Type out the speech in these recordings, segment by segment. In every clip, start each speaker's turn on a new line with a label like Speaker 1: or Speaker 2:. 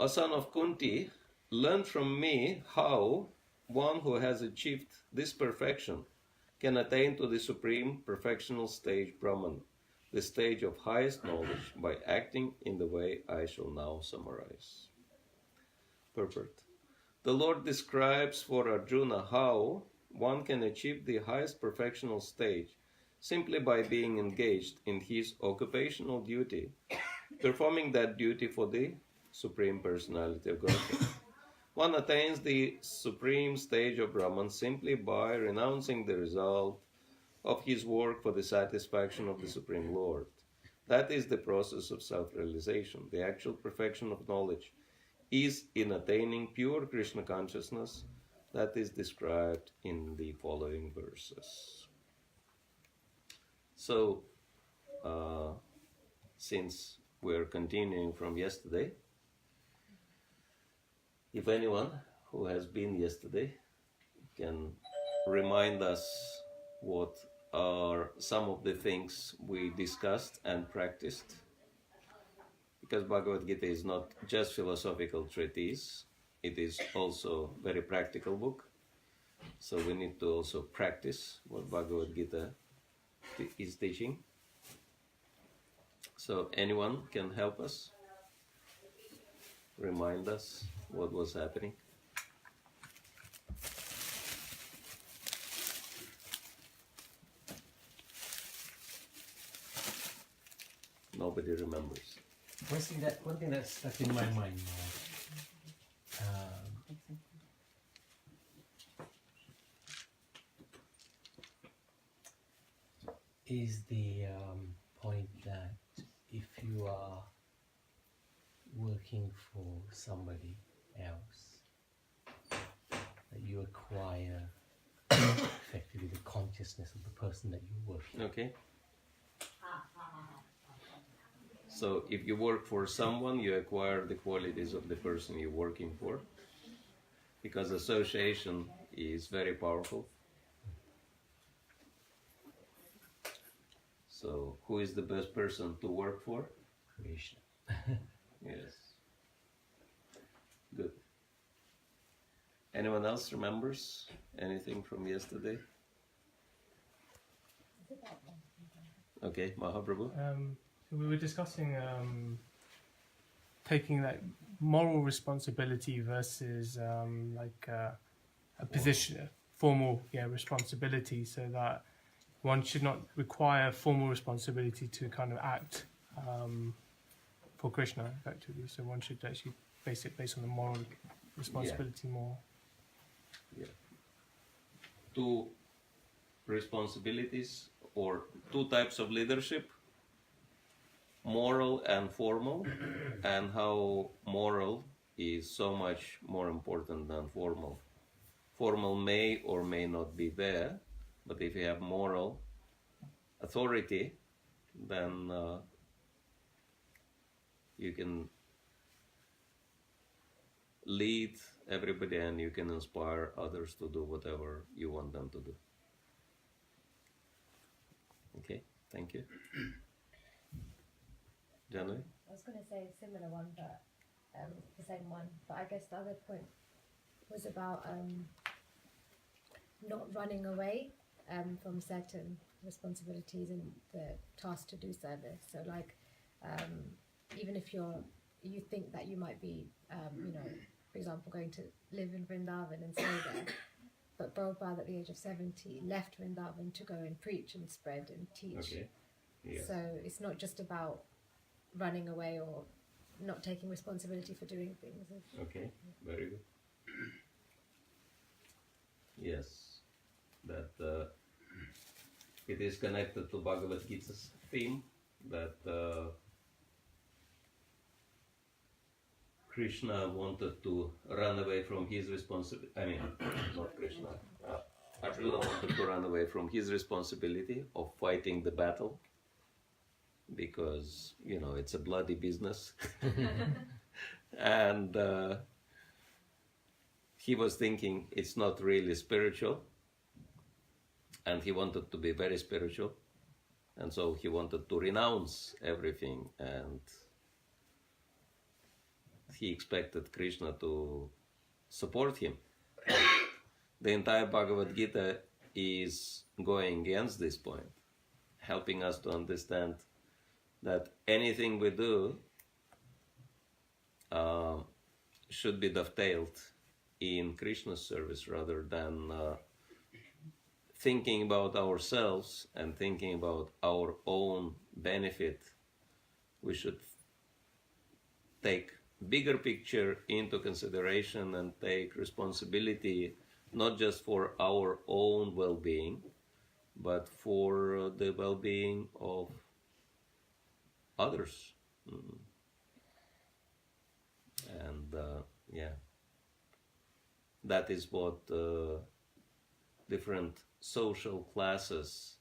Speaker 1: O son of Kunti, learn from me how one who has achieved this perfection can attain to the supreme perfectional stage Brahman, the stage of highest knowledge, by acting in the way I shall now summarize. Purport. The Lord describes for Arjuna how one can achieve the highest perfectional stage simply by being engaged in his occupational duty, performing that duty for the Supreme Personality of Godhead. One attains the supreme stage of Brahman simply by renouncing the result of his work for the satisfaction of the Supreme Lord. That is the process of self-realization. The actual perfection of knowledge is in attaining pure Krishna consciousness that is described in the following verses. So, since we're continuing from yesterday, if anyone who has been yesterday can remind us what are some of the things we discussed and practiced, because Bhagavad Gita is not just philosophical treatise, it is also a very practical book, so we need to also practice what Bhagavad Gita is teaching. So anyone can help us, remind us what was happening? Nobody remembers.
Speaker 2: One thing that's stuck in my mind now, is the point that if you are working for somebody else, that you acquire effectively the consciousness of the person that you're working.
Speaker 1: Okay. So if you work for someone, you acquire the qualities of the person you're working for, because association is very powerful. So who is the best person to work for?
Speaker 2: Krishna.
Speaker 1: Yes. Good. Anyone else remembers anything from yesterday? Okay, Mahaprabhu.
Speaker 3: So we were discussing taking like moral responsibility versus a position, formal responsibility, so that one should not require formal responsibility to kind of act for Krishna effectively. So one should actually base it based on the moral responsibility more.
Speaker 1: Yeah. Two responsibilities or two types of leadership, moral and formal, and how moral is so much more important than formal. Formal may or may not be there, but if you have moral authority, then you can lead everybody and you can inspire others to do whatever you want them to do. Okay, thank you. Janvi?
Speaker 4: I was going to say a similar one, but the same one. But I guess the other point was about not running away from certain responsibilities and the task to do service. So, like, even if you think that you might be, for example, going to live in Vrindavan and stay there, but Prabhupada at the age of 70 left Vrindavan to go and preach and spread and teach.
Speaker 1: Okay. Yes.
Speaker 4: So it's not just about running away or not taking responsibility for doing things.
Speaker 1: Okay, very good. Yes, that it is connected to Bhagavad Gita's theme that Krishna wanted to run away from his responsibility. I mean, not Krishna. Arjuna wanted to run away from his responsibility of fighting the battle, because it's a bloody business. And he was thinking it's not really spiritual, and he wanted to be very spiritual, and so he wanted to renounce everything and he expected Krishna to support him. The entire Bhagavad Gita is going against this point, helping us to understand that anything we do should be dovetailed in Krishna's service rather than thinking about ourselves and thinking about our own benefit. We should take bigger picture into consideration and take responsibility not just for our own well-being, but for the well-being of others. And that is what different social classes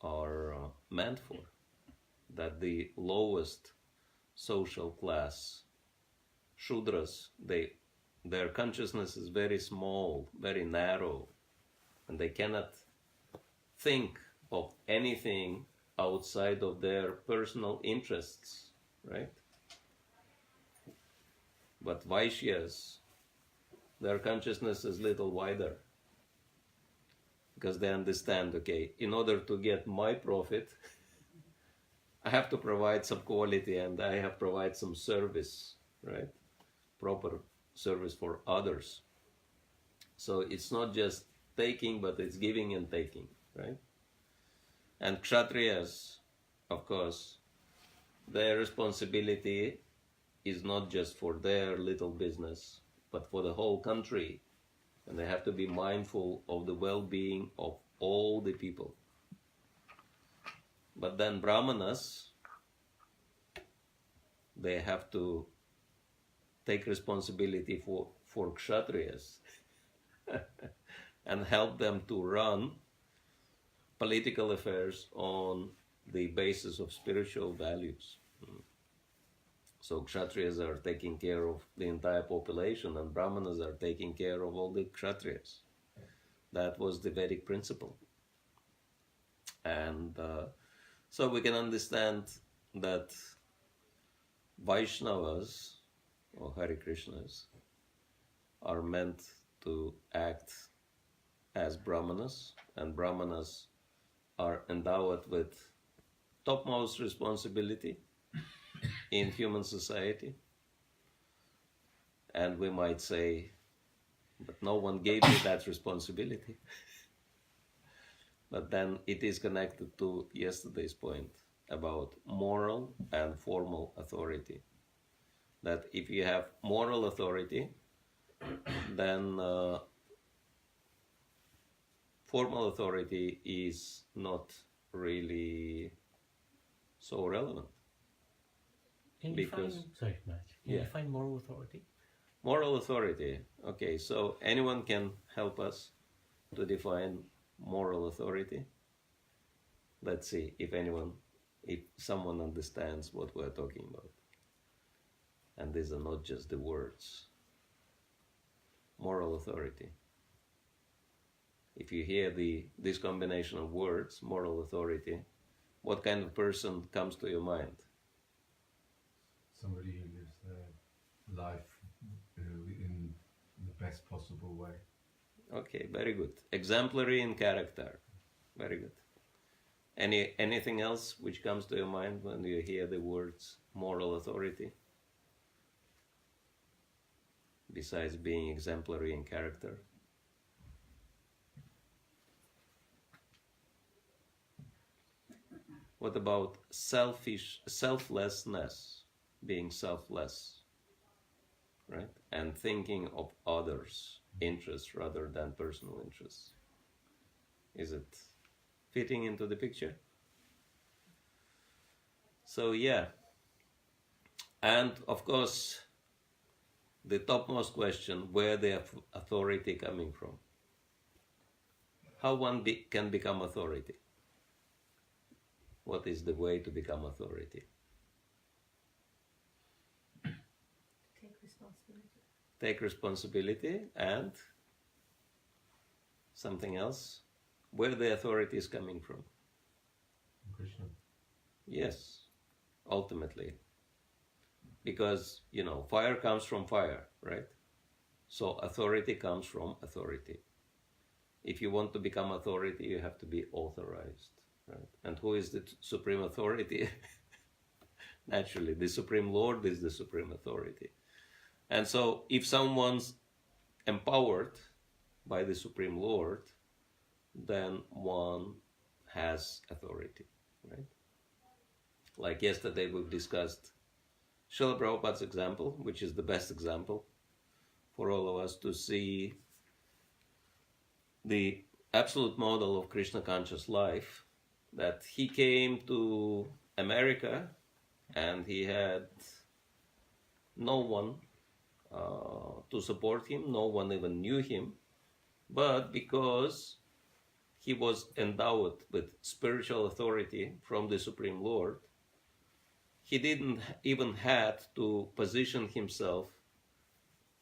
Speaker 1: are meant for. That the lowest social class, Shudras, their consciousness is very small, very narrow, and they cannot think of anything outside of their personal interests, right? But Vaishyas, their consciousness is a little wider, because they understand, okay, in order to get my profit, I have to provide some quality and I have to provide some service, right? Proper service for others. So it's not just taking, but it's giving and taking, right? And Kshatriyas, of course, their responsibility is not just for their little business, but for the whole country. And they have to be mindful of the well-being of all the people. But then Brahmanas, they have to take responsibility for Kshatriyas and help them to run political affairs on the basis of spiritual values. So Kshatriyas are taking care of the entire population and Brahmanas are taking care of all the Kshatriyas. That was the Vedic principle. And so we can understand that Vaishnavas or Hare Krishnas are meant to act as Brahmanas, and Brahmanas are endowed with topmost responsibility in human society. And we might say, but no one gave me that responsibility. But then it is connected to yesterday's point about moral and formal authority. That if you have moral authority, then formal authority is not really so relevant.
Speaker 2: Can you
Speaker 1: Because-
Speaker 2: define, sorry, Maharaj, can
Speaker 1: Yeah.
Speaker 2: you define moral authority?
Speaker 1: Moral authority. Okay, so anyone can help us to define moral authority? Let's see if someone understands what we're talking about. And these are not just the words. Moral authority. If you hear this combination of words, moral authority, what kind of person comes to your mind?
Speaker 5: Somebody who lives their life in the best possible way.
Speaker 1: Okay, very good. Exemplary in character. Very good. Anything else which comes to your mind when you hear the words moral authority? Besides being exemplary in character? What about selflessness, being selfless, right? And thinking of others' interests rather than personal interests. Is it fitting into the picture? So yeah, and of course, the topmost question, where the authority coming from? How one can become authority? What is the way to become authority?
Speaker 4: Take responsibility.
Speaker 1: Take responsibility and something else. Where the authority is coming from?
Speaker 5: Krishna.
Speaker 1: Yes, ultimately. because, you know, fire comes from fire, right? So authority comes from authority. If you want to become authority, you have to be authorized, right? And who is the supreme authority? Naturally, the Supreme Lord is the supreme authority. And so if someone's empowered by the Supreme Lord, then one has authority, right? Like yesterday we've discussed Srila Prabhupada's example, which is the best example for all of us to see the absolute model of Krishna conscious life, that he came to America and he had no one to support him, no one even knew him, but because he was endowed with spiritual authority from the Supreme Lord, he didn't even had to position himself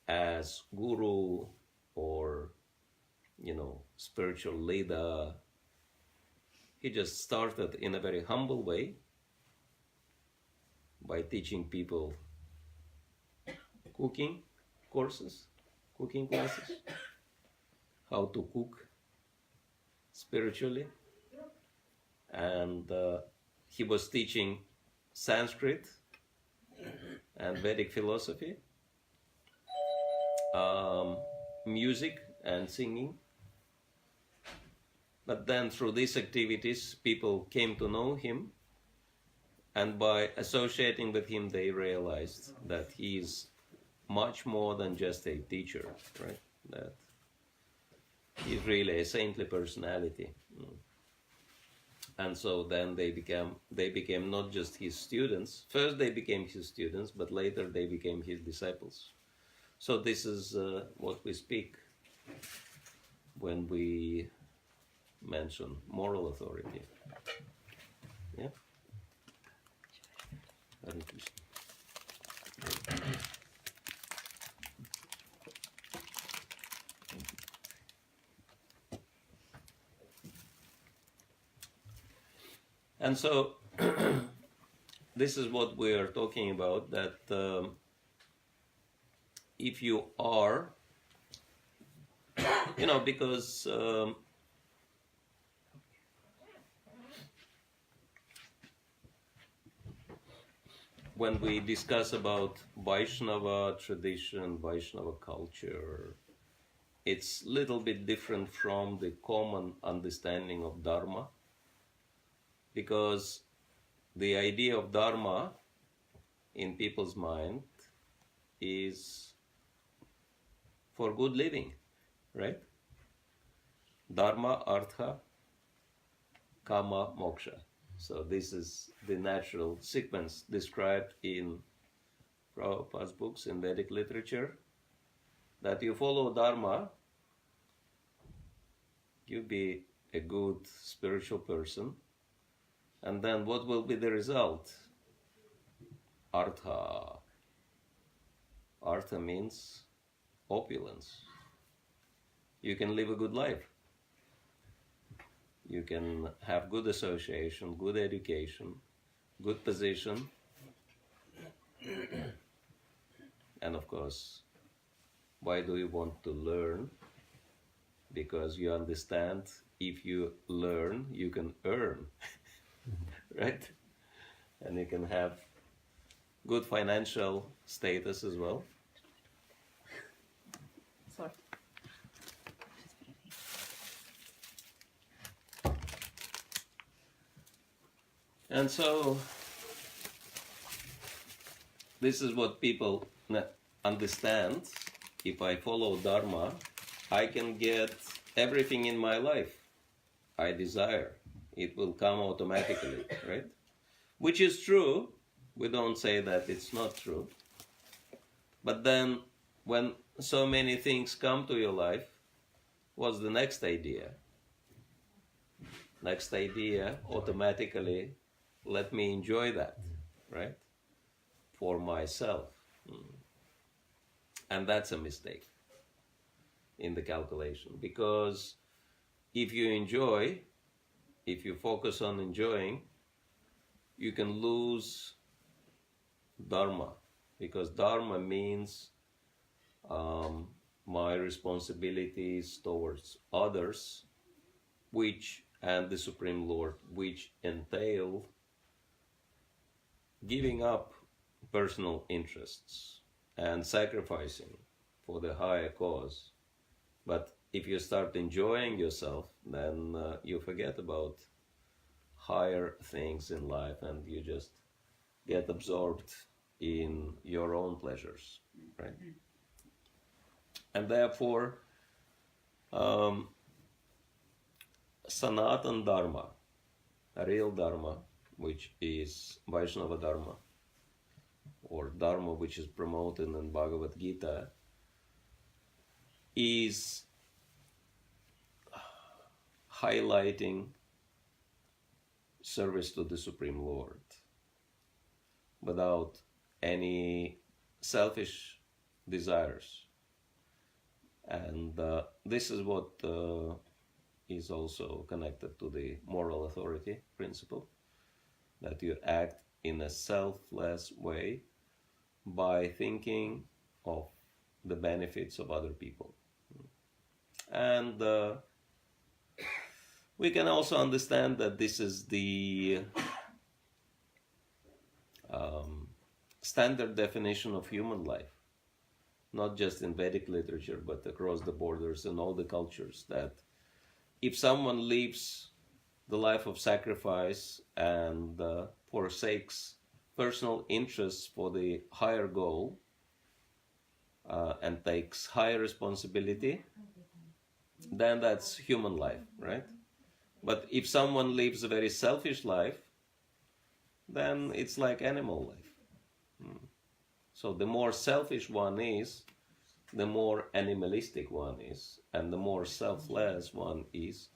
Speaker 1: as guru or, you know, spiritual leader. He just started in a very humble way by teaching people cooking classes, how to cook spiritually, and he was teaching Sanskrit and Vedic philosophy, music and singing. But then through these activities, people came to know him, and by associating with him, they realized that he is much more than just a teacher, right? That he's really a saintly personality. And so then they became not just his students. First they became his students, but later they became his disciples. So this is what we speak when we mention moral authority. Yeah? Hare Krishna. And so this is what we are talking about, that if you are, you know, because when we discuss about Vaishnava tradition, Vaishnava culture, it's a little bit different from the common understanding of Dharma, because the idea of Dharma in people's mind is for good living, right? Dharma, Artha, Kama, Moksha. So this is the natural sequence described in Prabhupada's books, in Vedic literature, that you follow Dharma, you be a good spiritual person, and then what will be the result? Artha. Artha means opulence. You can live a good life. You can have good association, good education, good position, and of course, why do you want to learn? Because you understand if you learn, you can earn, right? And you can have good financial status as well.
Speaker 6: Sorry.
Speaker 1: And so this is what people understand. If I follow Dharma, I can get everything in my life I desire. It will come automatically, right? Which is true. We don't say that it's not true. But then when so many things come to your life, what's the next idea? Next idea, automatically, let me enjoy that, right? For myself. And that's a mistake in the calculation, because if you enjoy, if you focus on enjoying, you can lose Dharma, because dharma means my responsibilities towards others, and the Supreme Lord, which entail giving up personal interests and sacrificing for the higher cause. But if you start enjoying yourself, then you forget about higher things in life and you just get absorbed in your own pleasures, right? And therefore, Sanatan Dharma, a real Dharma, which is Vaishnava Dharma, or Dharma which is promoted in Bhagavad Gita, is highlighting service to the Supreme Lord without any selfish desires. And this is what is also connected to the moral authority principle, that you act in a selfless way by thinking of the benefits of other people. And we can also understand that this is the standard definition of human life, not just in Vedic literature, but across the borders in all the cultures, that if someone lives the life of sacrifice and forsakes personal interests for the higher goal and takes higher responsibility, then that's human life, right? But if someone lives a very selfish life, then it's like animal life. So the more selfish one is, the more animalistic one is, and the more selfless one is,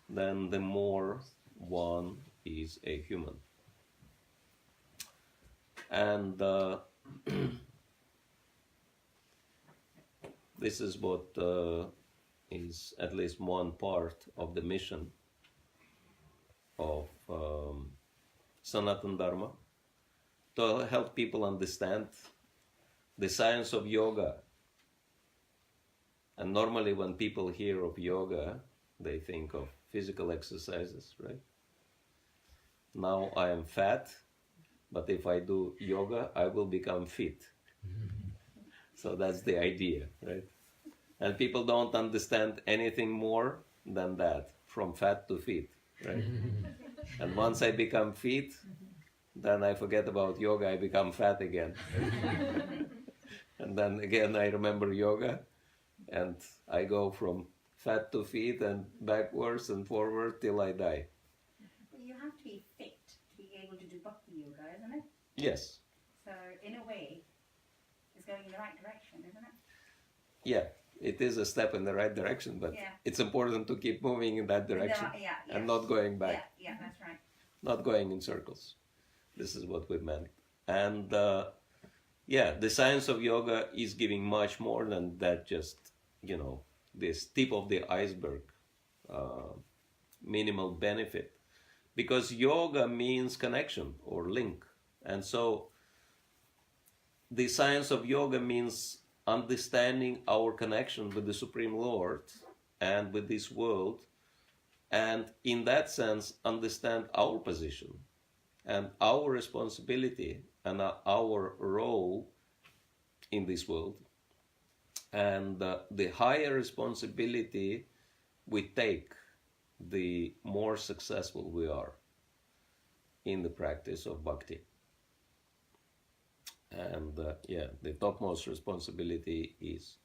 Speaker 1: then the more one is a human. And this is what is at least one part of the mission of Sanatana Dharma, to help people understand the science of yoga. And normally when people hear of yoga, they think of physical exercises, right? Now I am fat, but if I do yoga, I will become fit. So that's the idea, right? And people don't understand anything more than that, from fat to fit, right? And once I become fit, then I forget about yoga, I become fat again. And then again I remember yoga, and I go from fat to fit and backwards and forward till I die.
Speaker 6: Well, you have to be fit to be able to do Bhakti yoga, isn't it?
Speaker 1: Yes.
Speaker 6: So in a way, it's going in the right direction, isn't it?
Speaker 1: Yeah, it is a step in the right direction, but
Speaker 6: Yeah.
Speaker 1: it's important to keep moving in that direction and not going back.
Speaker 6: Yeah, that's right.
Speaker 1: Not going in circles. This is what we meant. And the science of yoga is giving much more than that, just, this tip of the iceberg, minimal benefit. Because yoga means connection or link. And so the science of yoga means understanding our connection with the Supreme Lord and with this world, and in that sense understand our position and our responsibility and our role in this world, and the higher responsibility we take, the more successful we are in the practice of bhakti. And the topmost responsibility is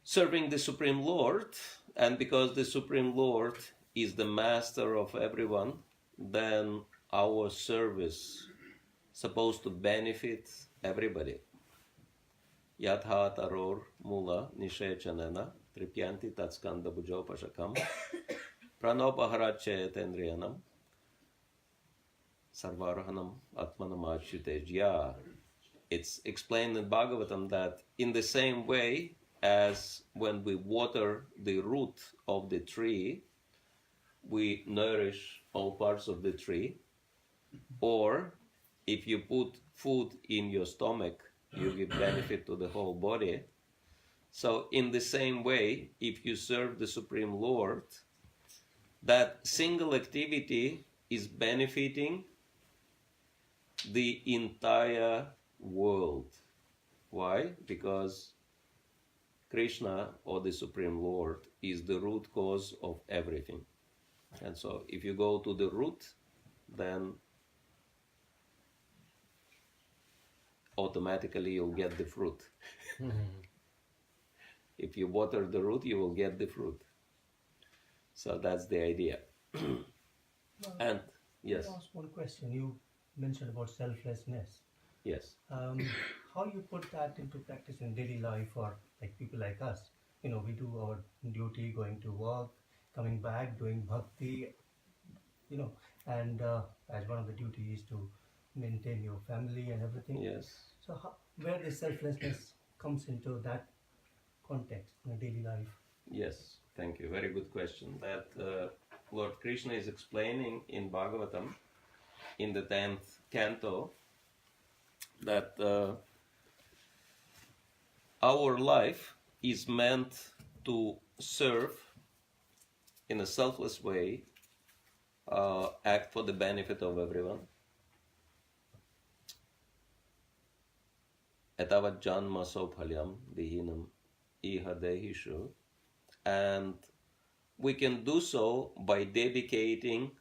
Speaker 1: serving the Supreme Lord, and because the Supreme Lord is the master of everyone, then our service supposed to benefit everybody. Yatha taror mula nishechanena tripyanti tatskanda bujopashakam pranopaharache tendriyanam sarvarahanam atmanam achyutejya. It's explained in Bhagavatam that in the same way as when we water the root of the tree, we nourish all parts of the tree, or if you put food in your stomach, you give benefit to the whole body. So in the same way, if you serve the Supreme Lord, that single activity is benefiting the entire world. Why? Because Krishna, or the Supreme Lord, is the root cause of everything. And so if you go to the root, then automatically you'll get the fruit. If you water the root, you will get the fruit. So that's the idea. And yes,
Speaker 2: I'll ask one question. You mentioned about selflessness.
Speaker 1: yes.
Speaker 2: How you put that into practice in daily life for like people like us? You know, we do our duty, going to work, coming back, doing bhakti, you know, and as one of the duties is to maintain your family and everything.
Speaker 1: Yes.
Speaker 2: So where the selflessness comes into that context in a daily life?
Speaker 1: Yes, thank you. Very good question. That Lord Krishna is explaining in Bhagavatam, in the 10th canto, that our life is meant to serve in a selfless way, act for the benefit of everyone. Etavat janma sauphalyam dihinam iha dehishu. And we can do so by dedicating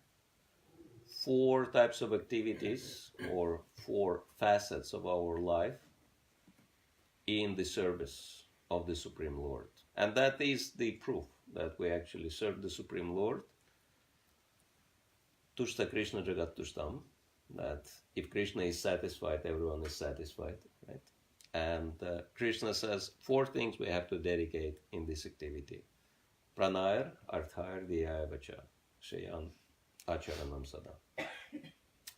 Speaker 1: 4 types of activities or 4 facets of our life in the service of the Supreme Lord. And that is the proof that we actually serve the Supreme Lord. Tushta Krishna Jagat Tushtam, that if Krishna is satisfied, everyone is satisfied, right? And Krishna says 4 things we have to dedicate in this activity. Pranayar, Arthayar, Dhyaya Vacha, Shayan, Acharanam Sada.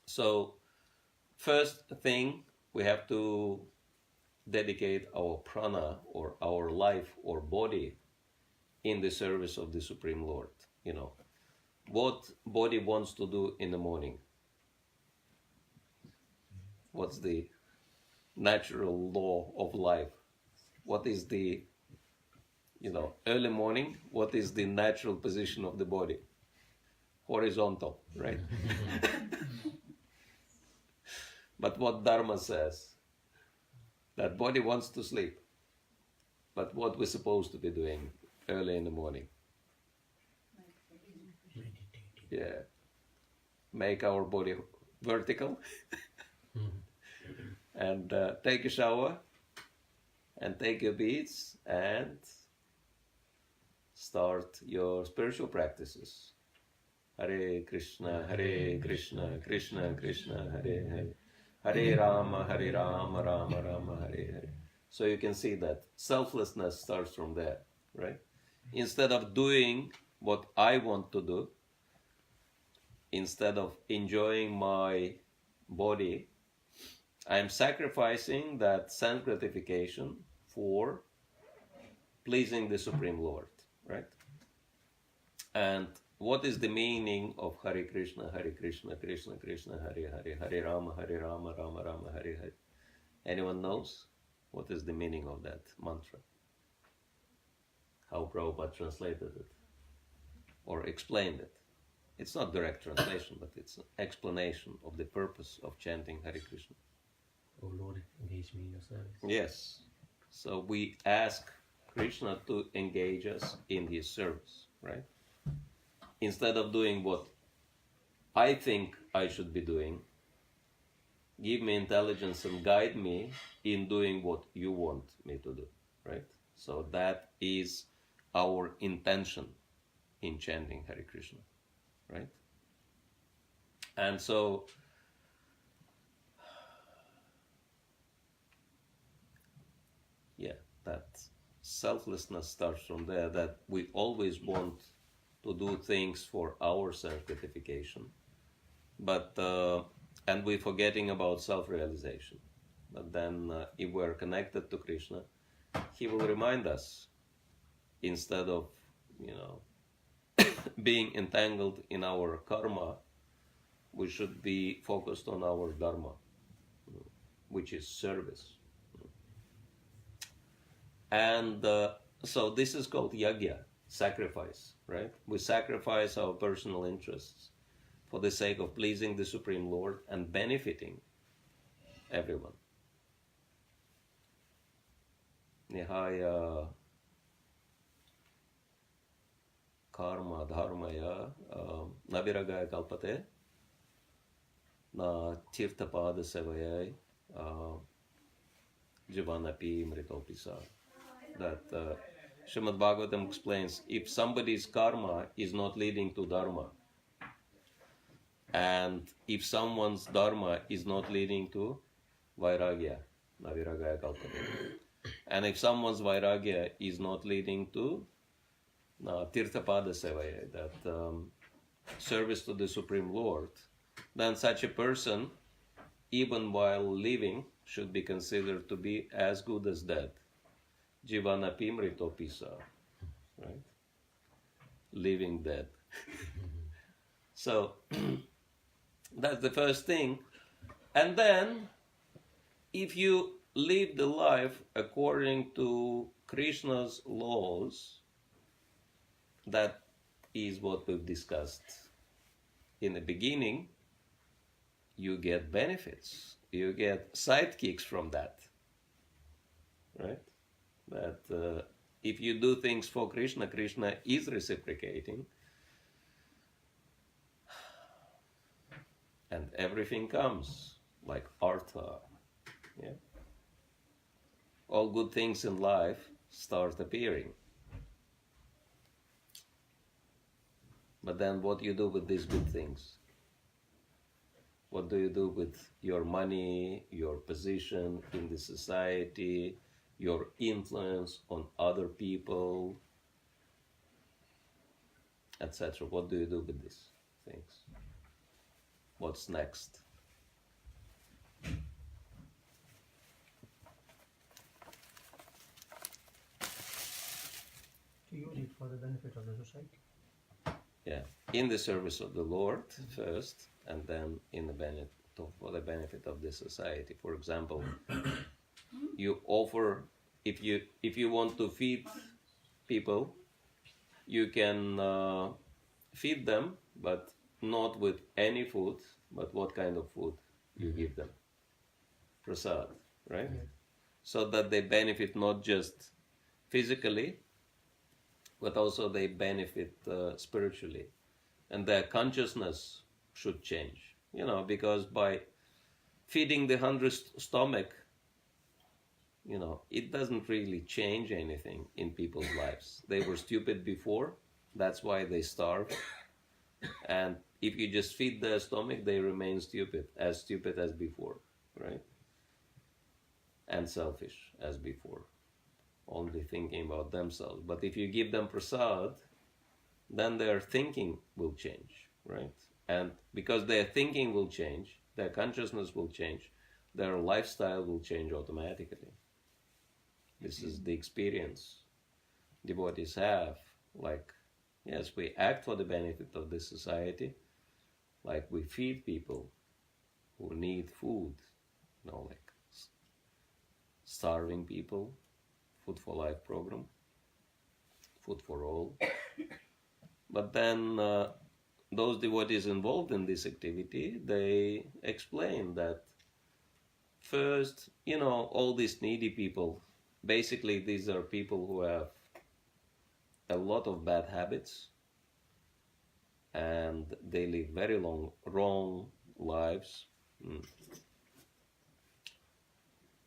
Speaker 1: So, first thing, we have to dedicate our prana, or our life or body, in the service of the Supreme Lord. You know, what body wants to do in the morning? What's the natural law of life? What is the, early morning, what is the natural position of the body? Horizontal, right? But what Dharma says, that body wants to sleep. But what we're supposed to be doing early in the morning? Yeah. Make our body vertical and take a shower and take your beads and start your spiritual practices. Hare Krishna, Krishna Krishna, Hare Hare. Hare Rama, Rama Rama, Hare Hare. So you can see that selflessness starts from there, right? Instead of doing what I want to do, instead of enjoying my body, I am sacrificing that sense gratification for pleasing the Supreme Lord, right? And what is the meaning of Hare Krishna, Krishna Krishna, Hare Hare, Hare Rama, Rama Rama, Hare Hare? Anyone knows what is the meaning of that mantra? How Prabhupada translated it or explained it. It's not direct translation, but it's an explanation of the purpose of chanting Hare Krishna.
Speaker 2: Oh Lord, engage me in your service.
Speaker 1: Yes. So we ask Krishna to engage us in his service, right? Instead of doing what I think I should be doing, give me intelligence and guide me in doing what you want me to do, right? So that is our intention in chanting Hare Krishna, right? And so that selflessness starts from there, that we always want to do things for our self-gratification, but and we're forgetting about self-realization. But then if we're connected to Krishna, he will remind us, instead of being entangled in our karma, we should be focused on our dharma, which is service. And so this is called yajna, sacrifice, right? We sacrifice our personal interests for the sake of pleasing the Supreme Lord and benefiting everyone. Nihaya karma dharmaya naviragaya kalpate na tirthapada sevayai jivanapi mritopisa. That Srimad Bhagavatam explains, if somebody's karma is not leading to dharma, and if someone's dharma is not leading to vairagya, naviragaya kalpate, and if someone's vairagya is not leading to tirthapada sevaya, that service to the Supreme Lord, then such a person, even while living, should be considered to be as good as dead. Jivanapi mritopisa, right? Living dead. So that's the first thing. And then, if you live the life according to Krishna's laws, that is what we've discussed in the beginning, you get benefits. You get sidekicks from that, right? That if you do things for Krishna, Krishna is reciprocating, and everything comes like artha. Yeah? All good things in life start appearing. But then what do you do with these good things? What do you do with your money, your position in the society, your influence on other people, etc.? What do you do with these things? What's next?
Speaker 2: To use it for the benefit of the society.
Speaker 1: Yeah, in the service of the Lord first, and then in the for the benefit of the society. For example, you offer, if you want to feed people, you can feed them, but not with any food, but what kind of food you give them? Prasad, right?
Speaker 2: Yeah.
Speaker 1: So that they benefit not just physically, but also they benefit spiritually. And their consciousness should change, because by feeding the hungry stomach, it doesn't really change anything in people's lives. They were stupid before, that's why they starve. And if you just feed their stomach, they remain stupid as before, right? And selfish as before, only thinking about themselves. But if you give them prasad, then their thinking will change, right? And because their thinking will change, their consciousness will change, their lifestyle will change automatically. This is the experience devotees have. Like, yes, we act for the benefit of the society, like we feed people who need food, like starving people, Food for Life program, food for all. But then those devotees involved in this activity, they explain that first, all these needy people, basically these are people who have a lot of bad habits and they live very wrong lives.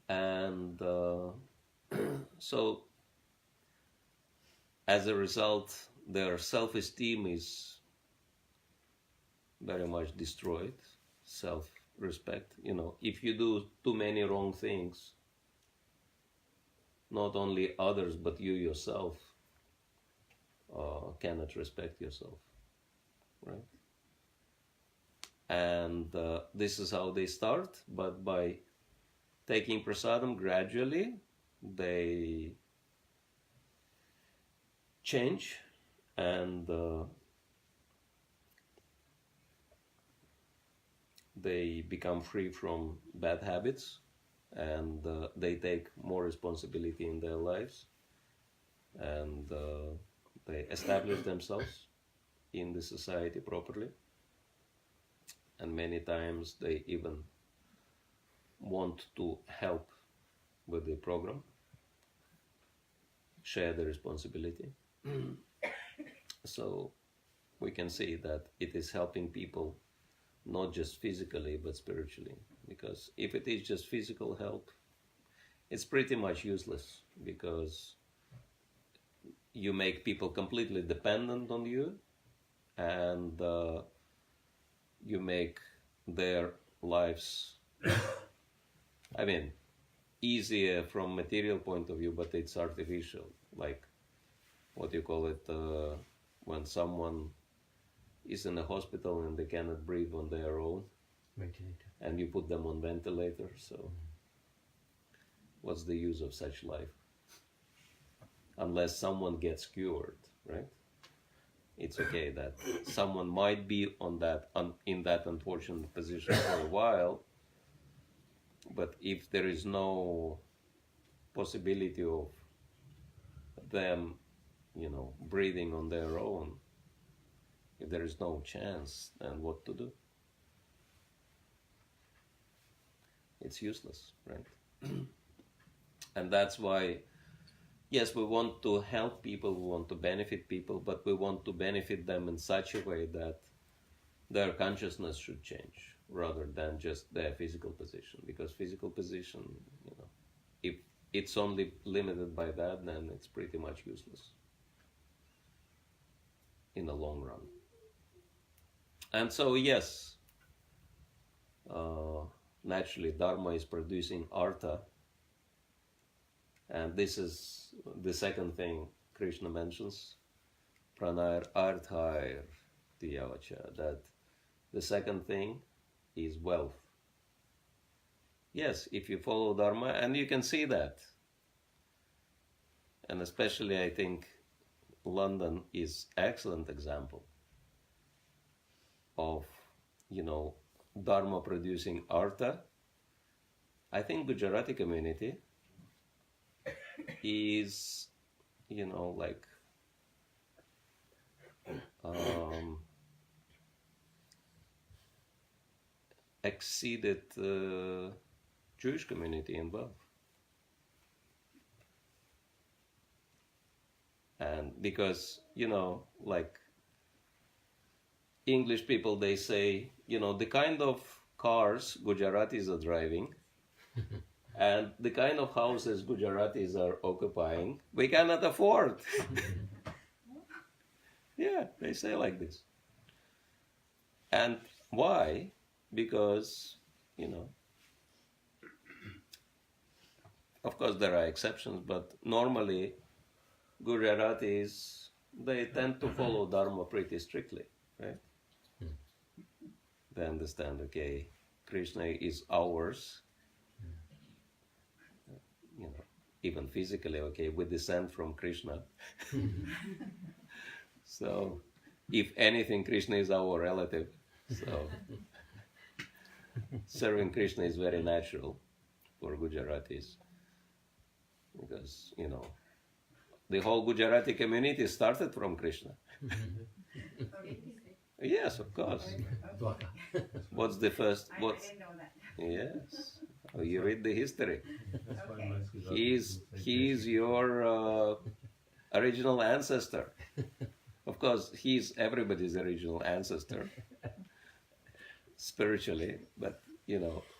Speaker 1: And so as a result, their self-esteem is very much destroyed, self-respect. If you do too many wrong things, not only others but you yourself cannot respect yourself, right? And this is how they start, but by taking prasadam gradually, they change and they become free from bad habits and they take more responsibility in their lives, and they establish themselves in the society properly, and many times they even want to help with the program, share the responsibility. So we can see that it is helping people not just physically but spiritually, because if it is just physical help, it's pretty much useless, because you make people completely dependent on you, and you make their lives, I mean, easier from material point of view, but it's artificial. Like, what you call it, when someone is in a hospital and they cannot breathe on their own,
Speaker 2: Ventilator.
Speaker 1: and you put them on ventilator, so what's the use of such life? Unless someone gets cured, right? It's okay that someone might be on that in that unfortunate position for a while, but if there is no possibility of them, breathing on their own, if there is no chance, then what to do? It's useless, right? And that's why, yes, we want to help people, we want to benefit people, but we want to benefit them in such a way that their consciousness should change rather than just their physical position. Because physical position, if it's only limited by that, then it's pretty much useless in the long run. And so, yes, naturally Dharma is producing artha, and this is the second thing Krishna mentions, pranayar arthair tiyavacha, that the second thing is wealth. Yes, if you follow Dharma, and you can see that, and especially I think London is excellent example of, Dharma producing artha. I think Gujarati community is, exceeded Jewish community in wealth. And because, English people, they say, the kind of cars Gujaratis are driving and the kind of houses Gujaratis are occupying, we cannot afford. Yeah, they say like this. And why? Because, of course there are exceptions, but normally Gujaratis, they tend to follow Dharma pretty strictly, right? They understand, okay, Krishna is ours, even physically, okay, we descend from Krishna. So, if anything, Krishna is our relative. So, serving Krishna is very natural for Gujaratis, because, the whole Gujarati community started from Krishna. Yes, of course. What's the first?
Speaker 6: I didn't know that.
Speaker 1: Yes. Oh, you read the history.
Speaker 5: That's why
Speaker 6: Okay.
Speaker 5: most Gujarati people say
Speaker 1: He's your original ancestor. Of course, he's everybody's original ancestor spiritually, but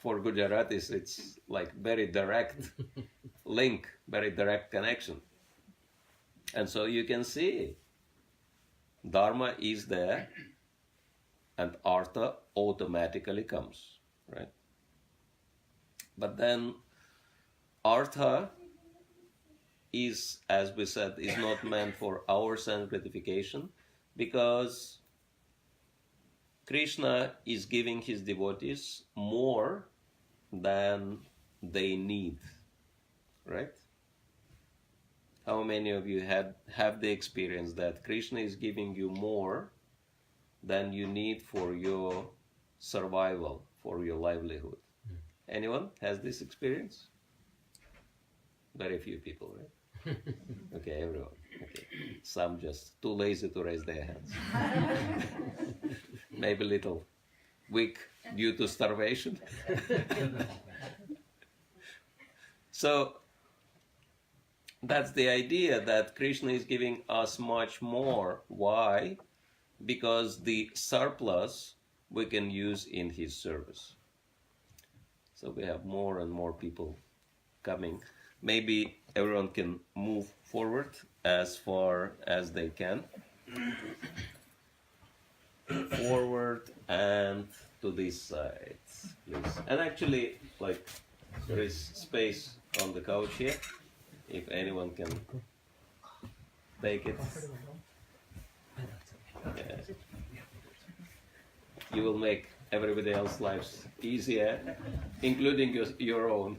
Speaker 1: for Gujaratis, it's like very direct link, very direct connection. And so you can see Dharma is there and artha automatically comes, right? But then artha is, as we said, is not meant for our sense gratification, because Krishna is giving his devotees more than they need, right? How many of you have the experience that Krishna is giving you more than you need for your survival, for your livelihood? Anyone has this experience? Very few people, right? Okay, everyone. Okay. Some just too lazy to raise their hands. Maybe a little weak due to starvation. So that's the idea, that Krishna is giving us much more. Why? Because the surplus we can use in his service. So we have more and more people coming. Maybe everyone can move forward as far as they can. Forward and to this side, please. And actually, like, there is space on the couch here, if anyone can take it. Yeah. You will make everybody else's lives easier, including your own.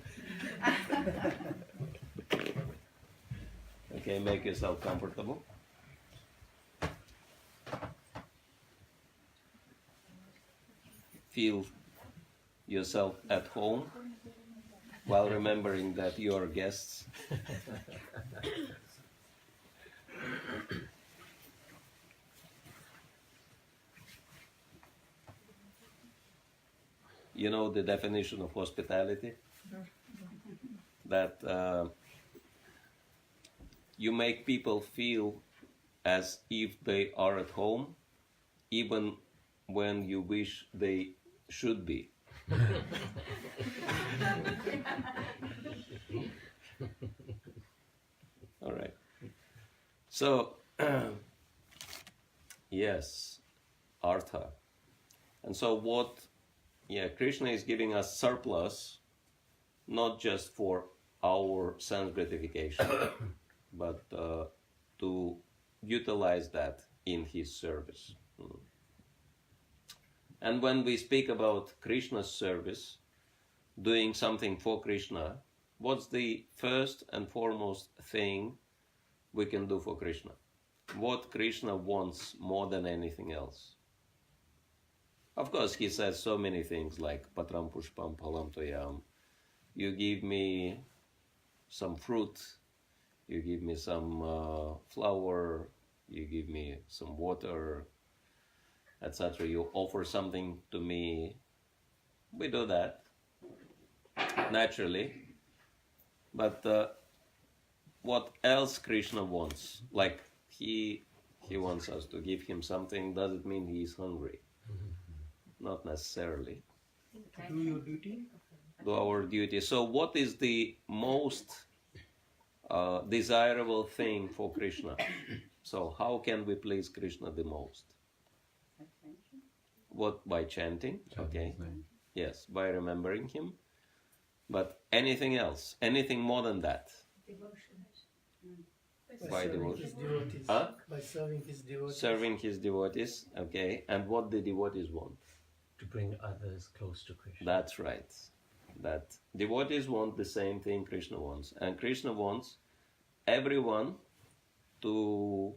Speaker 1: Okay, make yourself comfortable. Feel yourself at home while remembering that you are guests. You know the definition of hospitality? That you make people feel as if they are at home, even when you wish they should be. All right. So, yes, artha. And so what, Krishna is giving us surplus, not just for our sense gratification, but to utilize that in his service. And when we speak about Krishna's service, doing something for Krishna, what's the first and foremost thing we can do for Krishna? What Krishna wants more than anything else? Of course, he says so many things like patram pushpam phalam toyam. You give me some fruit, you give me some flower, you give me some water, etc. You offer something to me. We do that naturally. But what else Krishna wants? Like he wants us to give him something. Does it mean he is hungry? Not necessarily.
Speaker 2: Do your duty.
Speaker 1: Do our duty. So what is the most desirable thing for Krishna? So how can we please Krishna the most? What? By chanting? Okay. Yes, by remembering him. But anything else? Anything more than that? By devotion.
Speaker 2: His devotees.
Speaker 1: Huh?
Speaker 2: By serving his devotees.
Speaker 1: Serving his devotees. Okay. And what the devotees want?
Speaker 7: To bring others close to Krishna.
Speaker 1: That's right. That devotees want the same thing Krishna wants. And Krishna wants everyone to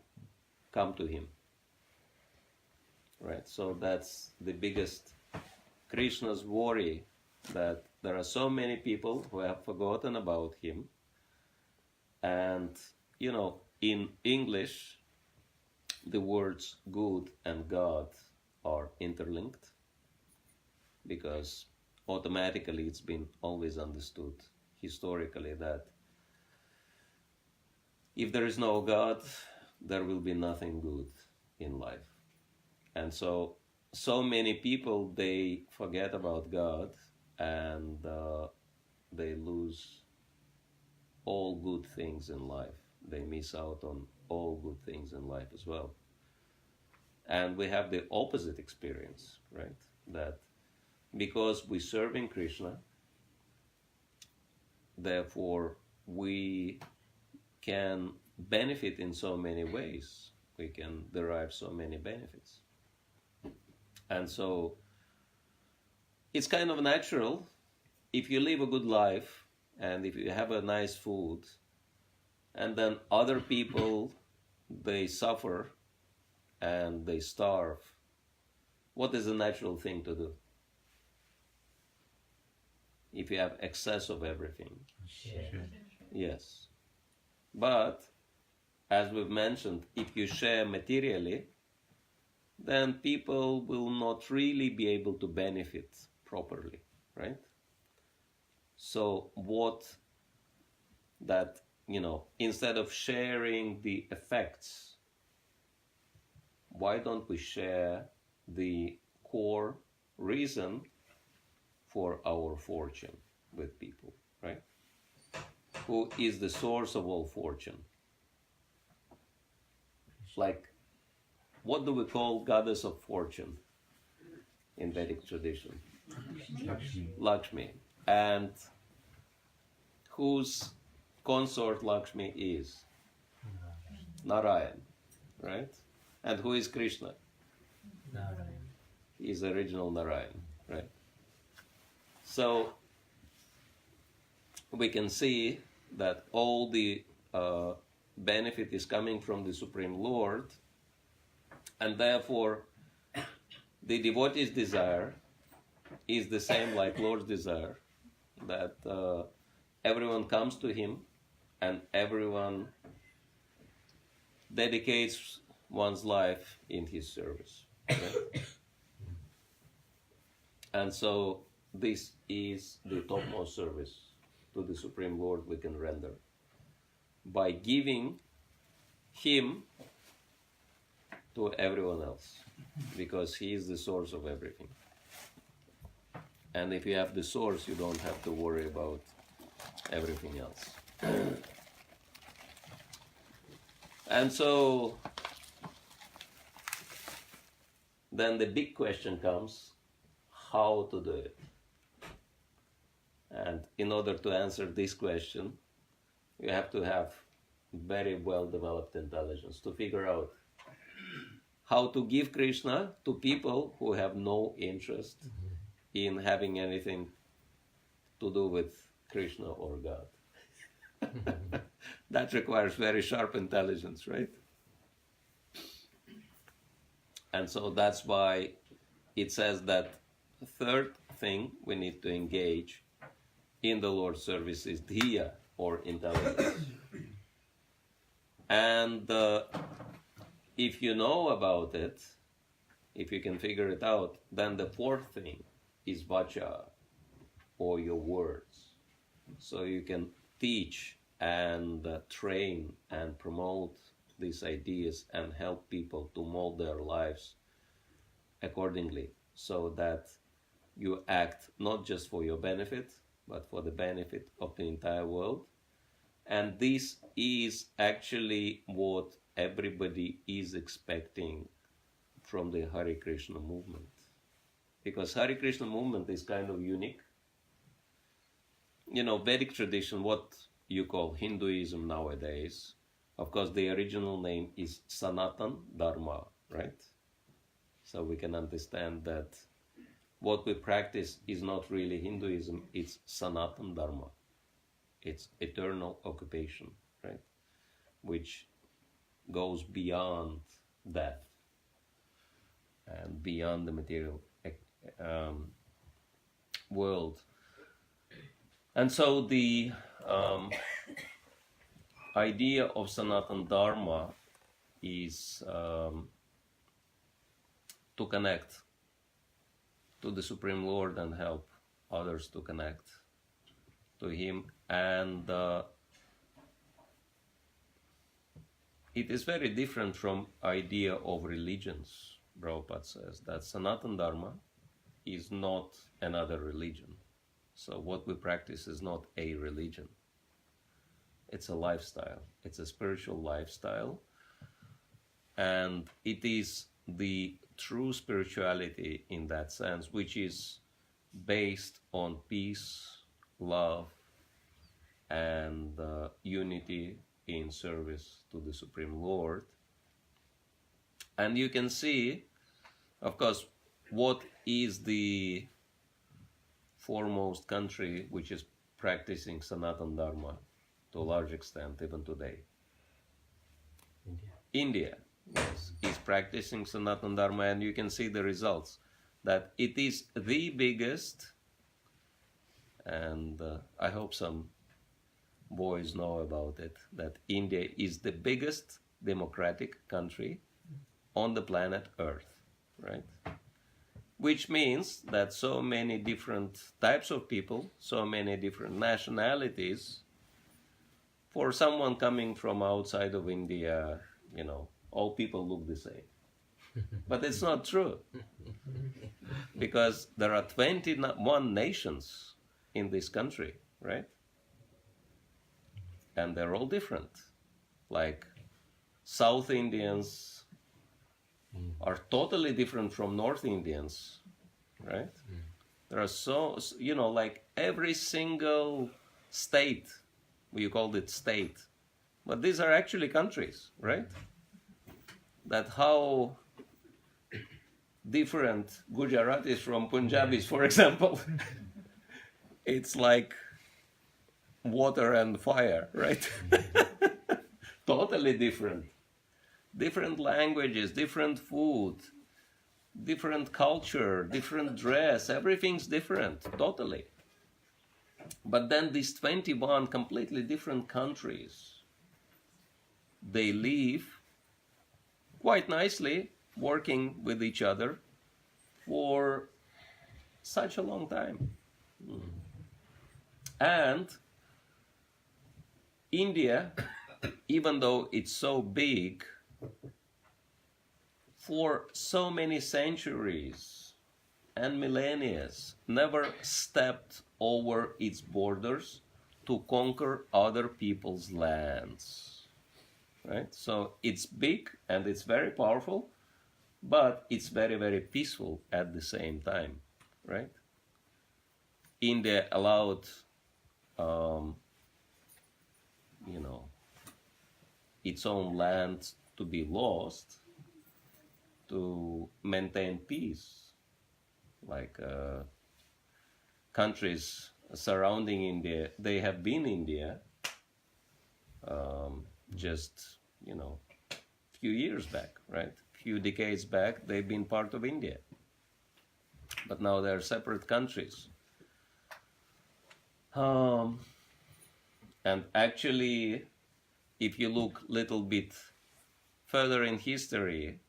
Speaker 1: come to him. Right? So that's the biggest Krishna's worry, that there are so many people who have forgotten about him. And, in English, the words good and God are interlinked, because automatically it's been always understood historically that if there is no God, there will be nothing good in life. And so many people, they forget about God, and they lose all good things in life. They miss out on all good things in life as well. And we have the opposite experience, right? That because we serve in Krishna, therefore we can benefit in so many ways. We can derive so many benefits. And so it's kind of natural, if you live a good life and if you have a nice food, and then other people, they suffer and they starve, what is the natural thing to do? if you have excess of everything.
Speaker 7: Share.
Speaker 1: Yes. But, as we've mentioned, if you share materially, then people will not really be able to benefit properly, right? So what that, instead of sharing the effects, why don't we share the core reason for our fortune with people, right? Who is the source of all fortune? Like, what do we call goddess of fortune in Vedic tradition? Lakshmi. And whose consort Lakshmi is? Narayan, right? And who is Krishna?
Speaker 7: Narayan.
Speaker 1: He is the original Narayan, right? So we can see that all the benefit is coming from the Supreme Lord, and therefore the devotee's desire is the same like Lord's desire, that everyone comes to him and everyone dedicates one's life in his service. Right? And so this is the topmost service to the Supreme Lord we can render, by giving him to everyone else, because he is the source of everything. And if you have the source, you don't have to worry about everything else. And so then the big question comes, how to do it? And in order to answer this question, you have to have very well developed intelligence to figure out how to give Krishna to people who have no interest in having anything to do with Krishna or God. That requires very sharp intelligence, right? And so that's why it says that the third thing we need to engage in the Lord's service is dhiya, or intelligence. And if you know about it, if you can figure it out, then the fourth thing is vacha, or your words. So you can teach and train and promote these ideas and help people to mold their lives accordingly, so that you act not just for your benefit, but for the benefit of the entire world. And this is actually what everybody is expecting from the Hare Krishna movement. Because Hare Krishna movement is kind of unique. Vedic tradition, what you call Hinduism nowadays, of course the original name is Sanatan Dharma, right? So we can understand that what we practice is not really Hinduism, it's Sanatan Dharma. It's eternal occupation, right? Which goes beyond death and beyond the material world. And so the idea of Sanatan Dharma is to connect to the Supreme Lord and help others to connect to Him. And it is very different from idea of religions. Prabhupada says that Sanatan Dharma is not another religion. So what we practice is not a religion. It's a lifestyle. It's a spiritual lifestyle. And it is the true spirituality in that sense, which is based on peace, love, and unity in service to the Supreme Lord. And you can see, of course, what is the foremost country which is practicing Sanatan Dharma to a large extent even today. India, yes, is practicing Sanatan Dharma, and you can see the results, that it is the biggest and I hope some boys know about it, that India is the biggest democratic country on the planet Earth, right? Which means that so many different types of people, so many different nationalities, for someone coming from outside of India, you know, all people look the same. But it's not true, because there are 21 nations in this country, right? And they're all different. Like South Indians are totally different from North Indians, right? There are so, you know, like every single state, we called it state, but these are actually countries, right? That how different Gujaratis from Punjabis, for example. It's like water and fire, right? Totally different. Different languages, different food, different culture, different dress, everything's different, totally. But then these 21 completely different countries, they live quite nicely, working with each other for such a long time. And India, even though it's so big, for so many centuries and millennia, never stepped over its borders to conquer other people's lands. Right? So it's big and it's very powerful, but it's very, very peaceful at the same time. Right? India allowed, its own land to be lost to maintain peace. Like countries surrounding India, they have been India just, few years back, right? Few decades back, they've been part of India. But now they're separate countries. And actually, if you look a little bit further in history,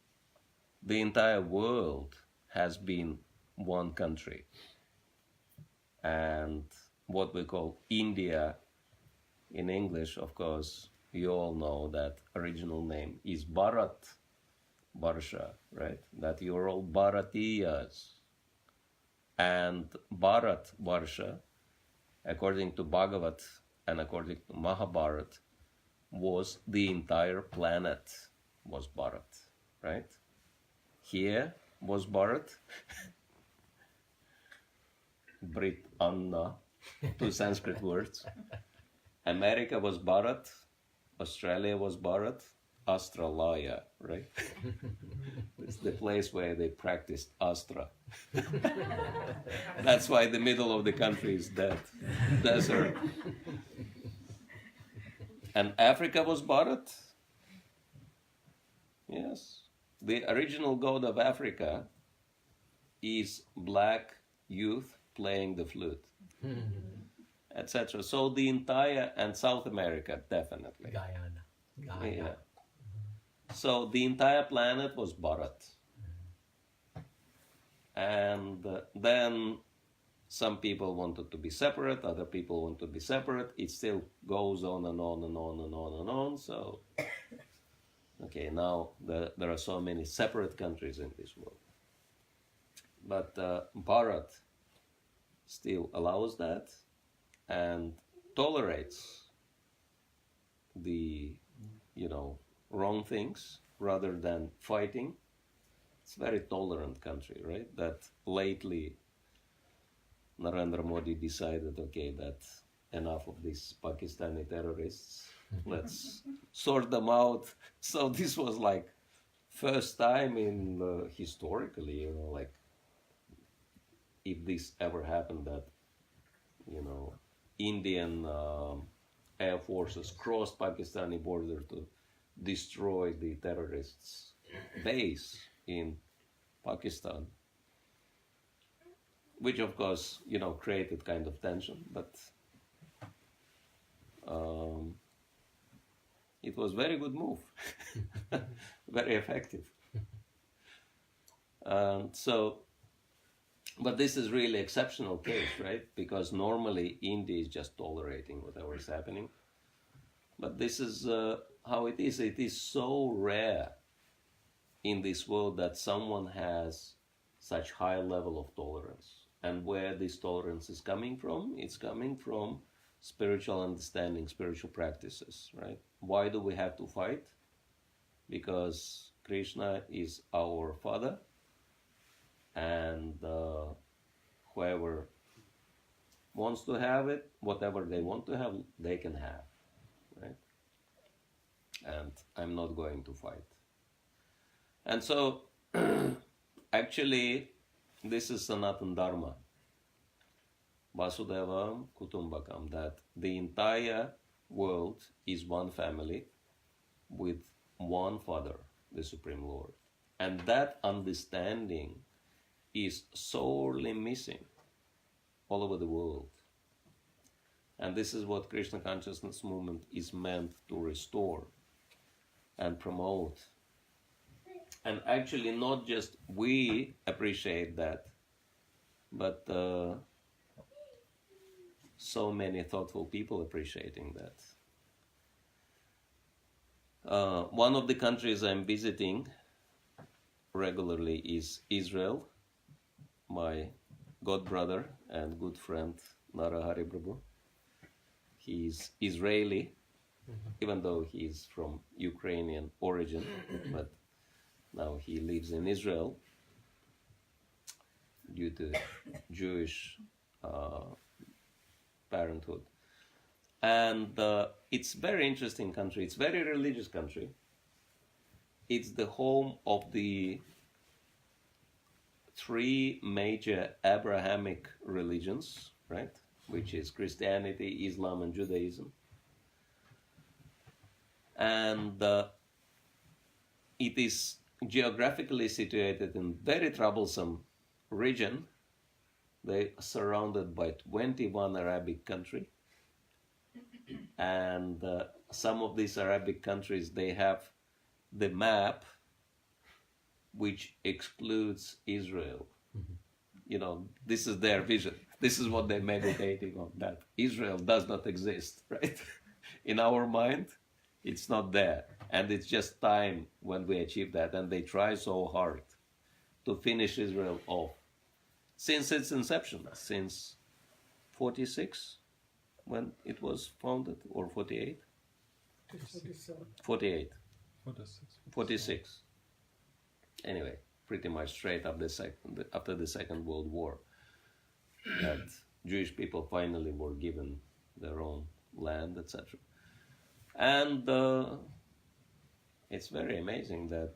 Speaker 1: the entire world has been one country. And what we call India in English, of course, you all know that original name is Bharat Barsha, right? That you're all Bharatiyas. And Bharat Barsha, according to Bhagavat and according to Mahabharat, was the entire planet was Bharat, right? Here was Bharat, Brit Anna, two Sanskrit words. America was Bharat, Australia was Bharat, Australaya, right? It's the place where they practiced Astra. That's why the middle of the country is that desert. And Africa was Bharat. Yes. The original god of Africa is black youth playing the flute, etc. So the entire, and South America, definitely.
Speaker 7: Guyana.
Speaker 1: Yeah. So the entire planet was Bharat. And then some people wanted to be separate, other people want to be separate. It still goes on and on and on and on and on. So, okay, now there are so many separate countries in this world. But Bharat still allows that and tolerates the, wrong things rather than fighting. It's a very tolerant country, right? That lately Narendra Modi decided, okay, that enough of these Pakistani terrorists, let's sort them out. So this was like first time in historically, like if this ever happened that, Indian air forces crossed Pakistani border to destroy the terrorists' base in Pakistan. which of course, created kind of tension, but it was very good move, very effective. But this is really exceptional case, right? Because normally India is just tolerating whatever is happening. But this is how it is. It is so rare in this world that someone has such high level of tolerance. And where this tolerance is coming from, it's coming from spiritual understanding, spiritual practices, right? Why do we have to fight? Because Krishna is our father, and whoever wants to have it, whatever they want to have, they can have, right? And I'm not going to fight. And so, actually, this is Sanatana Dharma, Vasudevam Kutumbakam, that the entire world is one family with one Father, the Supreme Lord. And that understanding is sorely missing all over the world. And this is what Krishna consciousness movement is meant to restore and promote. And actually not just we appreciate that, but so many thoughtful people appreciating that. One of the countries I'm visiting regularly is Israel. My god brother and good friend Narahari Prabhu. He's Israeli, even though he's from Ukrainian origin, but now he lives in Israel due to Jewish parenthood. And it's very interesting country. It's very religious country. It's the home of the three major Abrahamic religions, right? Which is Christianity, Islam, and Judaism. And it is geographically situated in very troublesome region. They are surrounded by 21 Arabic countries. And some of these Arabic countries, they have the map which excludes Israel. This is their vision. This is what they're meditating on, that Israel does not exist, right? In our mind, it's not there. And it's just time when we achieve that. And they try so hard to finish Israel off. Since its inception, since 46, when it was founded, or 48? 48. 46. Anyway, pretty much straight after the Second World War, that Jewish people finally were given their own land, etc. And it's very amazing that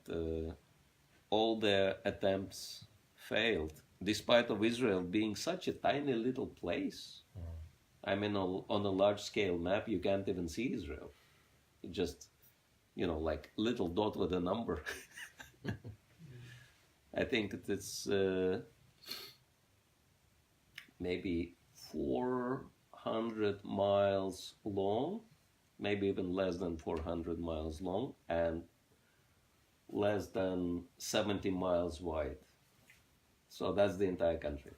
Speaker 1: all their attempts failed, despite of Israel being such a tiny little place. I mean, on a large-scale map, you can't even see Israel. It just, like little dot with a number. I think it's maybe 400 miles long, maybe even less than 400 miles long, and less than 70 miles wide. So that's the entire country.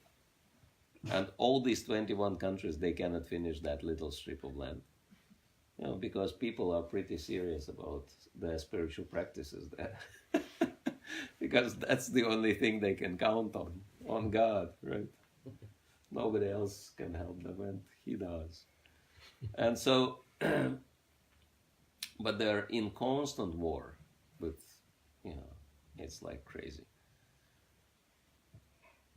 Speaker 1: And all these 21 countries, they cannot finish that little strip of land. Because people are pretty serious about their spiritual practices there. Because that's the only thing they can count on God, right? Nobody else can help them, and He does. And so, but they're in constant war with, it's like crazy.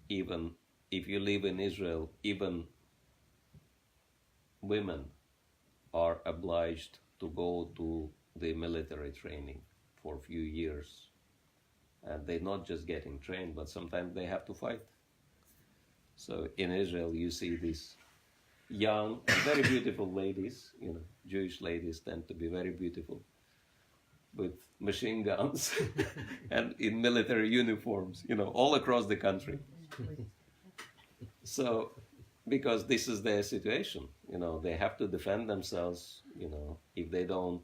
Speaker 1: Even if you live in Israel, even women are obliged to go to the military training for a few years. And they're not just getting trained, but sometimes they have to fight. So in Israel, you see these young, very beautiful ladies, Jewish ladies tend to be very beautiful, with machine guns and in military uniforms, all across the country. So, because this is their situation, they have to defend themselves, if they don't,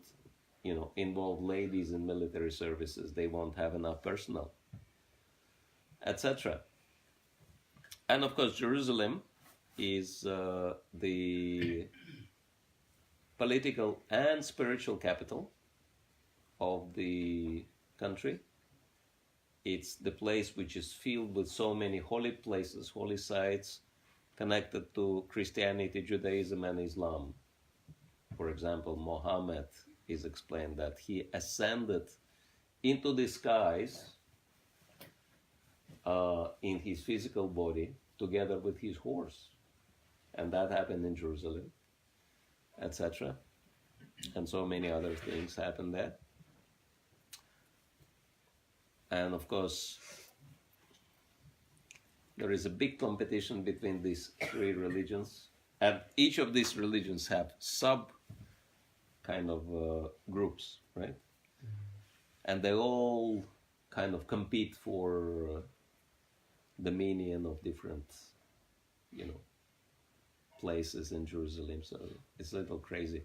Speaker 1: involve ladies in military services, they won't have enough personnel, etc. And of course, Jerusalem is the political and spiritual capital of the country. It's the place which is filled with so many holy places, holy sites connected to Christianity, Judaism, and Islam. For example, Muhammad is explained that he ascended into the skies in his physical body together with his horse. And that happened in Jerusalem, etc. And so many other things happened there. And of course, there is a big competition between these three religions. And each of these religions have sub kind of groups, right? And they all kind of compete for dominion of different, places in Jerusalem. So it's a little crazy.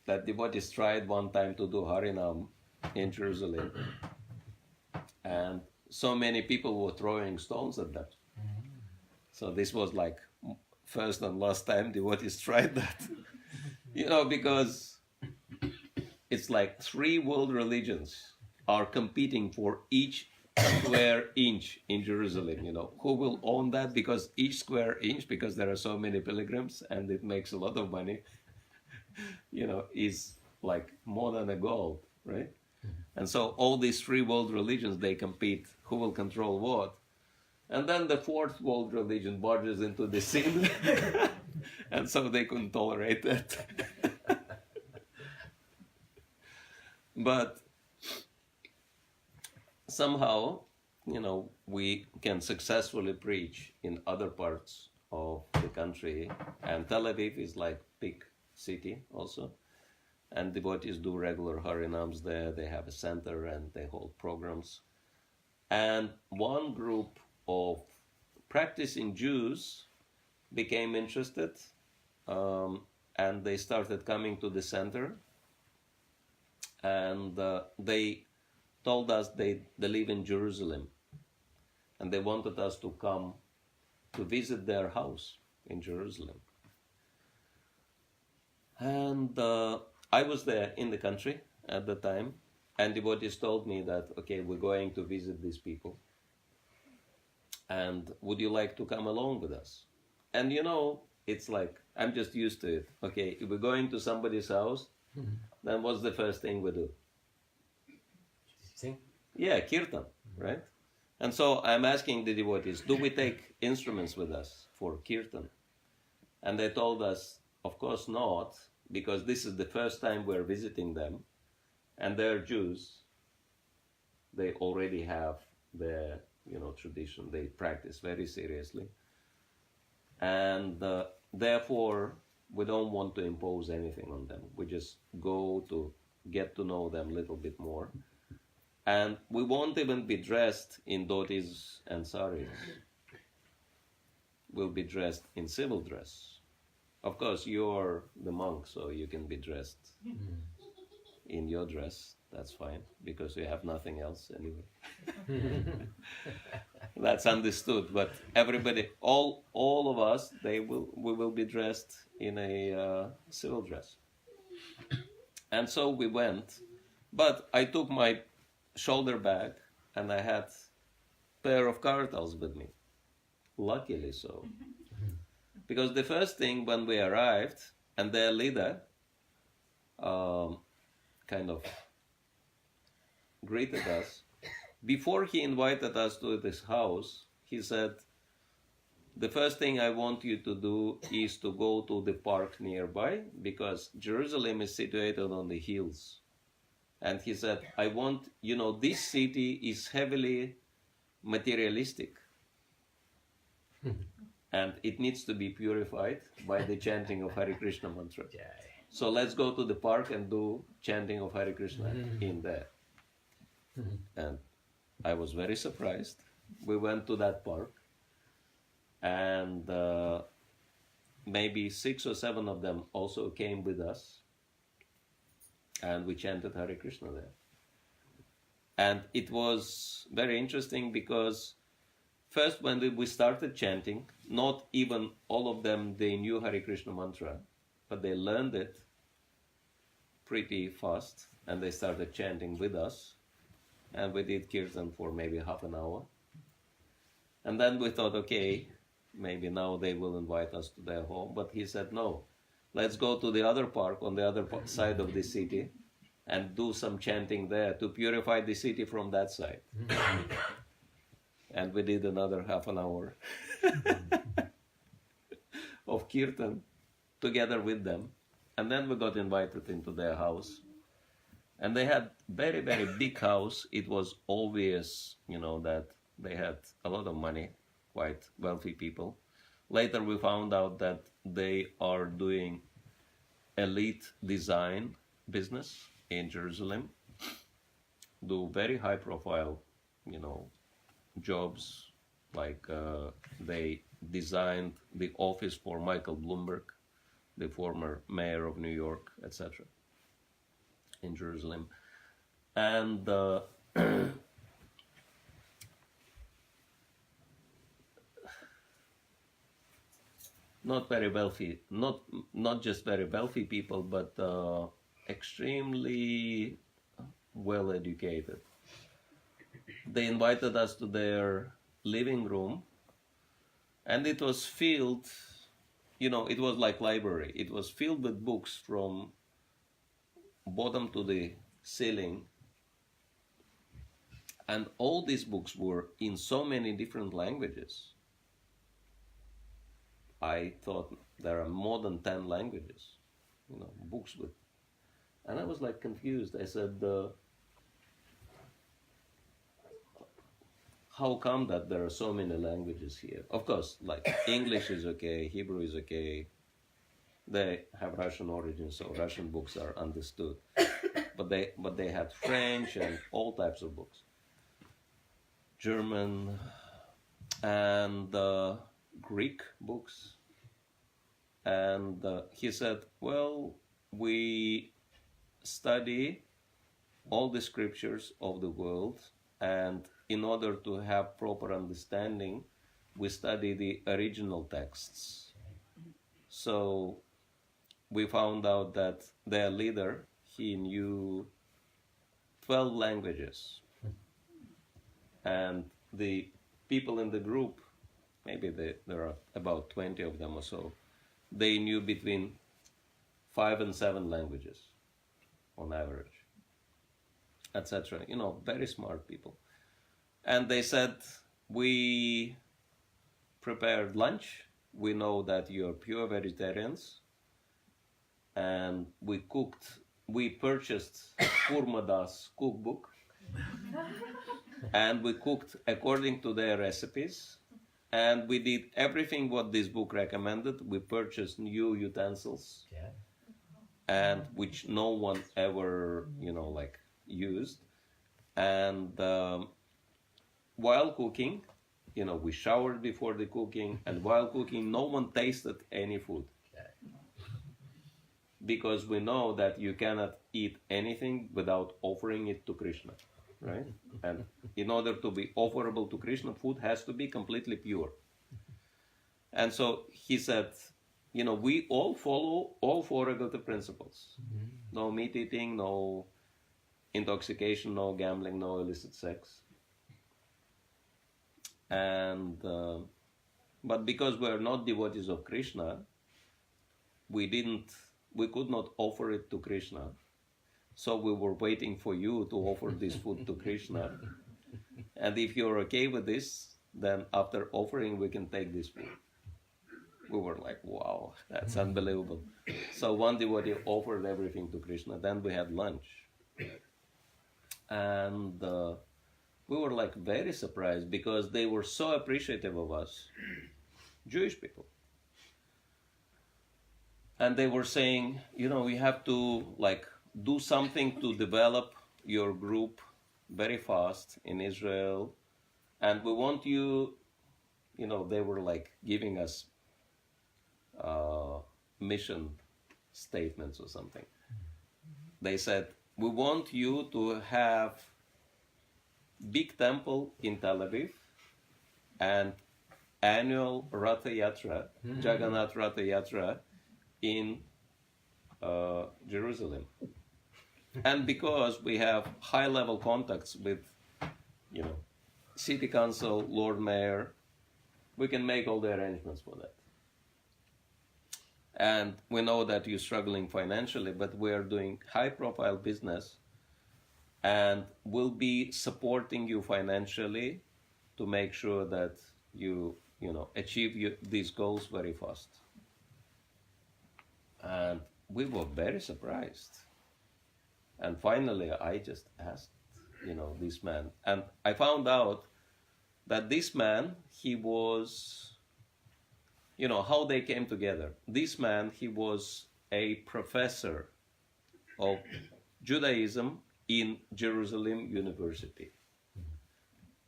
Speaker 1: That devotees tried one time to do Harinam in Jerusalem. And so many people were throwing stones at them. So this was like first and last time devotees tried that. Because it's like three world religions are competing for each square inch in Jerusalem. Who will own that? Because each square inch, because there are so many pilgrims and it makes a lot of money, is like more than a gold, right? And so all these three world religions, they compete who will control what. And then the fourth world religion barges into the scene. And so they couldn't tolerate that. But somehow, we can successfully preach in other parts of the country. And Tel Aviv is like big city also. And devotees do regular Harinams there. They have a center and they hold programs. And one group of practicing Jews became interested, and they started coming to the center. And they told us they live in Jerusalem. And they wanted us to come to visit their house in Jerusalem. And I was there in the country at the time, and devotees told me that, okay, we're going to visit these people. And would you like to come along with us? And it's like, I'm just used to it. Okay, if we're going to somebody's house, then what's the first thing we do?
Speaker 7: Sing?
Speaker 1: Yeah, kirtan, right? And so I'm asking the devotees, do we take instruments with us for kirtan? And they told us, of course not, because this is the first time we're visiting them, and they're Jews. They already have their, tradition. They practice very seriously. And therefore, we don't want to impose anything on them. We just go to get to know them a little bit more. And we won't even be dressed in dhotis and saris. We'll be dressed in civil dress. Of course, you're the monk, so you can be dressed in your dress. That's fine, because you have nothing else anyway. That's understood. But everybody, all of us, we will be dressed in a civil dress. And so we went. But I took my shoulder bag, and I had a pair of kartals with me. Luckily so. Because the first thing when we arrived, and their leader kind of greeted us, before he invited us to this house, he said, the first thing I want you to do is to go to the park nearby, because Jerusalem is situated on the hills. And he said, I want, this city is heavily materialistic. And it needs to be purified by the chanting of Hare Krishna mantra. So let's go to the park and do chanting of Hare Krishna in there. And I was very surprised. We went to that park. and maybe 6 or 7 of them also came with us, and we chanted Hare Krishna there. And it was very interesting because first when we started chanting, not even all of them, they knew Hare Krishna mantra, but they learned it pretty fast, and they started chanting with us, and we did kirtan for maybe half an hour. And then we thought, okay, maybe now they will invite us to their home. But he said, no, let's go to the other park on the other side of the city and do some chanting there to purify the city from that side. And we did another half an hour of kirtan together with them. And then we got invited into their house. And they had very, very big house. It was obvious, that they had a lot of money, quite wealthy people. Later we found out that they are doing elite design business in Jerusalem, do very high profile, jobs, like they designed the office for Michael Bloomberg, the former mayor of New York, etc., in Jerusalem. And not very wealthy, not just very wealthy people, but extremely well educated. They invited us to their living room, and it was filled, it was like library. It was filled with books from bottom to the ceiling, and all these books were in so many different languages. I thought there are more than 10 languages, books with. And I was like confused. I said, how come that there are so many languages here? Of course, like English is okay, Hebrew is okay. They have Russian origin, so Russian books are understood. But they had French and all types of books. German and Greek books. And he said, well, we study all the scriptures of the world, and in order to have proper understanding, we study the original texts. So we found out that their leader, he knew 12 languages. And the people in the group, maybe there are about 20 of them or so, they knew between 5 and 7 languages on average, etc. Very smart people. And they said, we prepared lunch. We know that you're pure vegetarians. And we purchased Kurmadas cookbook. And we cooked according to their recipes. And we did everything what this book recommended. We purchased new utensils, and which no one ever, used. And while cooking, we showered before the cooking, and while cooking, no one tasted any food. Because we know that you cannot eat anything without offering it to Krishna, right? And in order to be offerable to Krishna, food has to be completely pure. And so he said, we all follow all 4 regulative principles. No meat eating, no intoxication, no gambling, no illicit sex. And but because we are not devotees of Krishna, we could not offer it to Krishna. So we were waiting for you to offer this food to Krishna. And if you're okay with this, then after offering, we can take this food. We were like, wow, that's unbelievable. So one devotee offered everything to Krishna. Then we had lunch. And we were like very surprised because they were so appreciative of us, Jewish people. And they were saying, we have to do something to develop your group very fast in Israel. And we want you, they were like giving us mission statements or something. They said, we want you to have big temple in Tel Aviv and annual Ratha Yatra, Jagannath Ratha Yatra in Jerusalem. And because we have high-level contacts with, city council, Lord Mayor, we can make all the arrangements for that. And we know that you're struggling financially, but we are doing high-profile business, and we'll be supporting you financially to make sure that you achieve these goals very fast. And we were very surprised. And finally, I just asked, this man. And I found out that this man, he was, how they came together. This man, he was a professor of Judaism in Jerusalem University.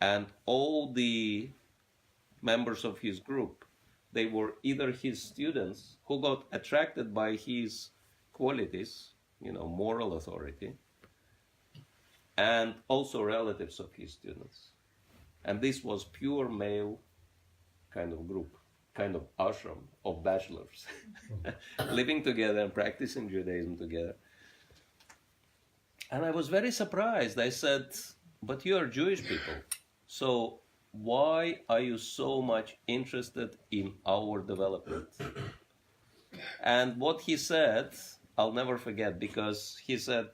Speaker 1: And all the members of his group, they were either his students who got attracted by his qualities, moral authority, and also relatives of his students. And this was pure male kind of group, kind of ashram of bachelors, living together and practicing Judaism together. And I was very surprised. I said, but you are Jewish people, so why are you so much interested in our development? And what he said, I'll never forget, because he said,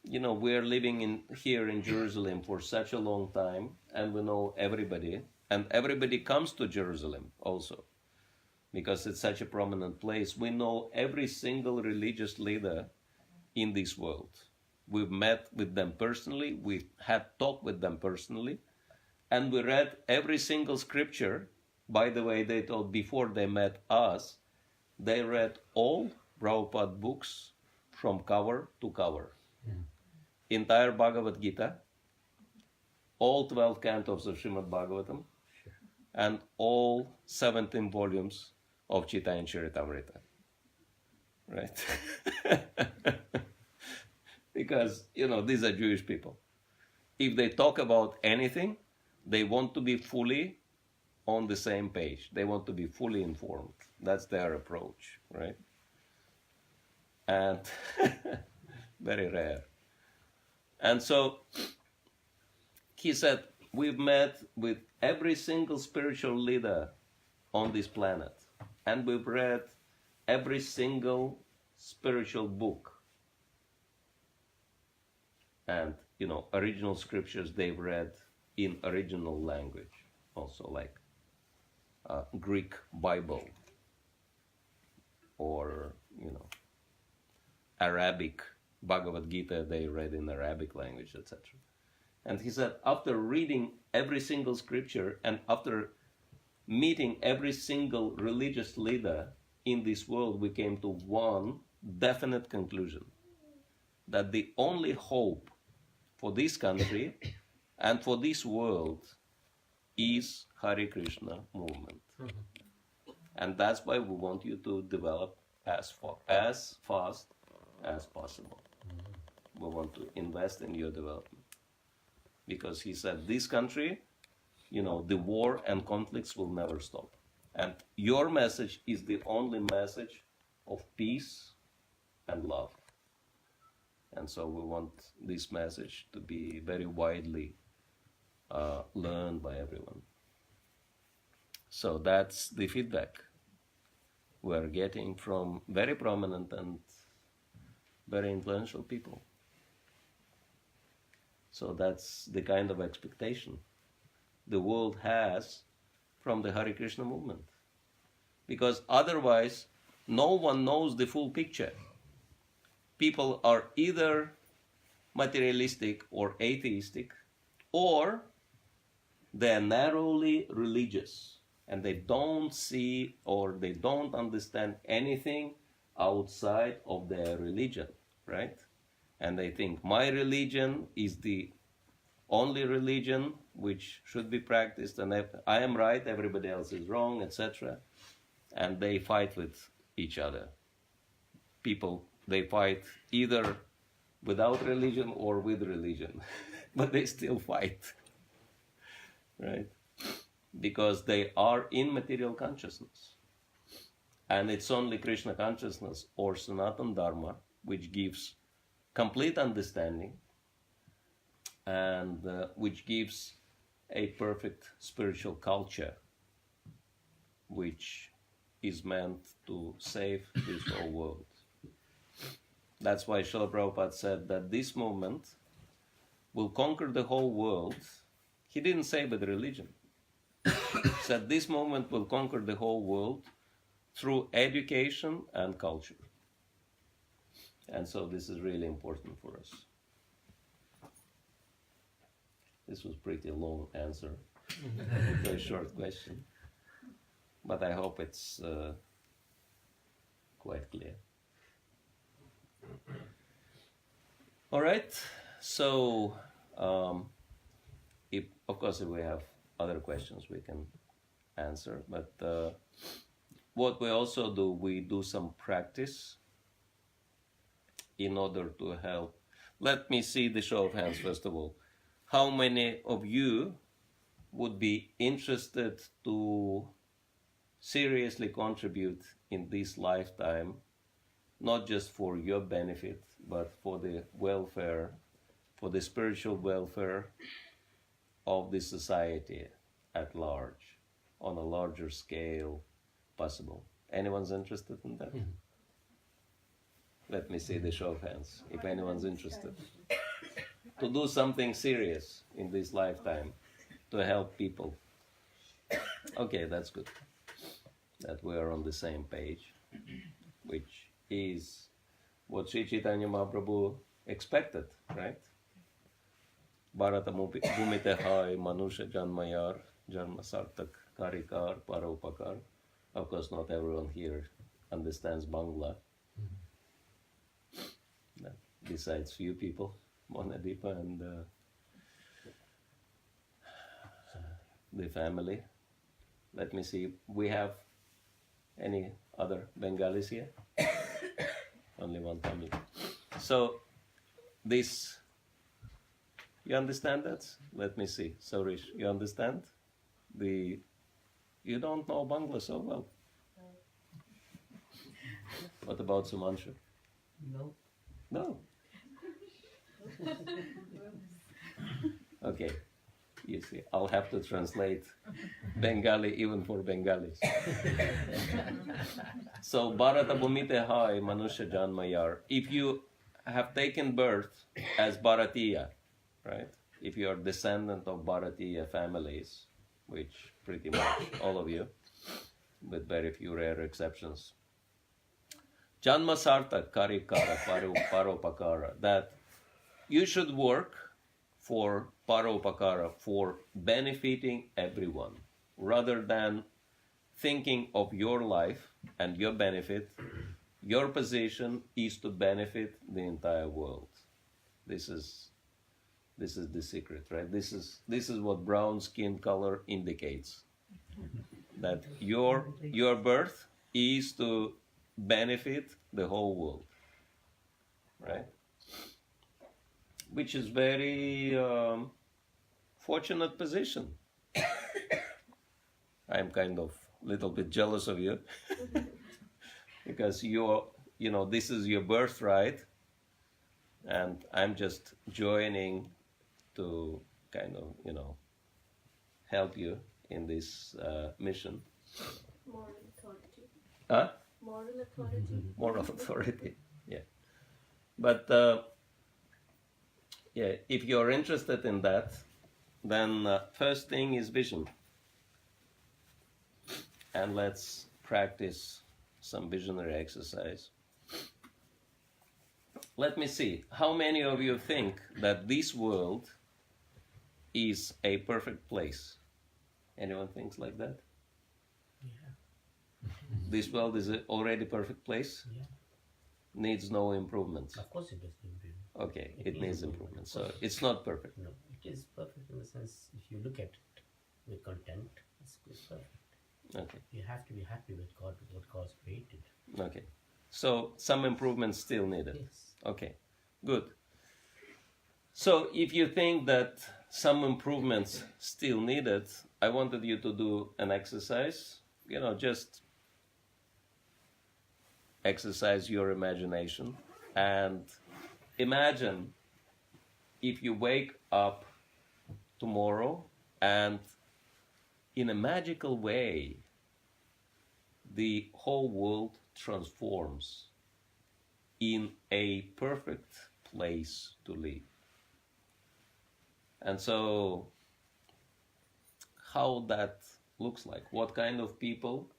Speaker 1: we're living here in Jerusalem for such a long time, and we know everybody, and everybody comes to Jerusalem also, because it's such a prominent place. We know every single religious leader in this world. We've met with them personally, we had talked with them personally, and we read every single scripture. By the way, they told before they met us, they read all Prabhupada books from cover to cover. Entire Bhagavad Gita, all 12 cantos of Srimad Bhagavatam, and all 17 volumes of Chaitanya Charitamrita. Right? Because, these are Jewish people. If they talk about anything, they want to be fully on the same page. They want to be fully informed. That's their approach, right? And very rare. And so he said, we've met with every single spiritual leader on this planet, and we've read every single spiritual book. And, original scriptures they've read in original language, also like Greek Bible or, Arabic Bhagavad Gita, they read in Arabic language, etc. And he said, after reading every single scripture and after meeting every single religious leader in this world, we came to one definite conclusion, that the only hope for this country and for this world is Hare Krishna movement. And that's why we want you to develop as fast as possible. We want to invest in your development. Because he said, this country, the war and conflicts will never stop. And your message is the only message of peace and love. And so we want this message to be very widely learned by everyone. So that's the feedback we're getting from very prominent and very influential people. So that's the kind of expectation the world has from the Hare Krishna movement. Because otherwise, no one knows the full picture. People are either materialistic or atheistic, or they're narrowly religious, and they don't see or they don't understand anything outside of their religion, right? And they think my religion is the only religion which should be practiced, and I am right, everybody else is wrong, etc. And they fight with each other. People, they fight either without religion or with religion, but they still fight, right? Because they are in material consciousness. And it's only Krishna consciousness or Sanatana Dharma which gives complete understanding and which gives a perfect spiritual culture which is meant to save this whole world. That's why Srila Prabhupada said that this movement will conquer the whole world. He didn't say with religion. He said this movement will conquer the whole world through education and culture. And so this is really important for us. This was pretty long answer, very short question, but I hope it's quite clear. All right, so if we have other questions we can answer, but what we also do, we do some practice in order to help. Let me see the show of hands first of all. How many of you would be interested to seriously contribute in this lifetime, not just for your benefit, but for the welfare, for the spiritual welfare of the society at large, on a larger scale possible? Anyone's interested in that? Let me see the show of hands, if anyone's interested. To do something serious in this lifetime, to help people. Okay, that's good. That we are on the same page, which is what Sri Chaitanya Mahaprabhu expected, right? Bharata bhumite hai manusha janmayar, janma sartak karikar paropakar. Of course, not everyone here understands Bangla. Besides few people, Monadipa and the family. Let me see, we have any other Bengalis here? Only one family. So this, you understand that? Let me see. Sarish, you understand? You don't know Bangla so well. What about Sumanshu?
Speaker 2: No.
Speaker 1: No. Okay. You see, I'll have to translate Bengali even for Bengalis. So, Bharata Bhumite Hai Manusha Janmayar. If you have taken birth as Bharatiya, right? If you are descendant of Bharatiya families, which pretty much all of you, with very few rare exceptions. Janma Sarta Karikara Paropakara, that you should work for Paropakara, for benefiting everyone, rather than thinking of your life and your benefit. Your position is to benefit the entire world. This is the secret, right? This is what brown skin color indicates. That your birth is to benefit the whole world, right? Which is very fortunate position. I'm kind of little bit jealous of you because this is your birthright, and I'm just joining to kind of help you in this mission.
Speaker 8: Moral authority.
Speaker 1: Huh?
Speaker 8: Moral authority.
Speaker 1: Moral authority, yeah. But if you're interested in that, then first thing is vision. And let's practice some visionary exercise. Let me see, how many of you think that this world is a perfect place? Anyone thinks like that?
Speaker 7: Yeah.
Speaker 1: This world is already a perfect place?
Speaker 7: Yeah.
Speaker 1: Needs no improvements.
Speaker 7: Of course it does improvement.
Speaker 1: Okay, it needs improvement. So it's not perfect.
Speaker 7: No, is perfect in the sense, if you look at it with content, it's perfect.
Speaker 1: Okay.
Speaker 7: You have to be happy with God, with what God's created.
Speaker 1: Okay. So some improvements still needed.
Speaker 7: Yes.
Speaker 1: Okay. Good. So if you think that some improvements still needed, I wanted you to do an exercise. Just exercise your imagination and imagine if you wake up tomorrow and in a magical way the whole world transforms in a perfect place to live. And so how that looks like, what kind of people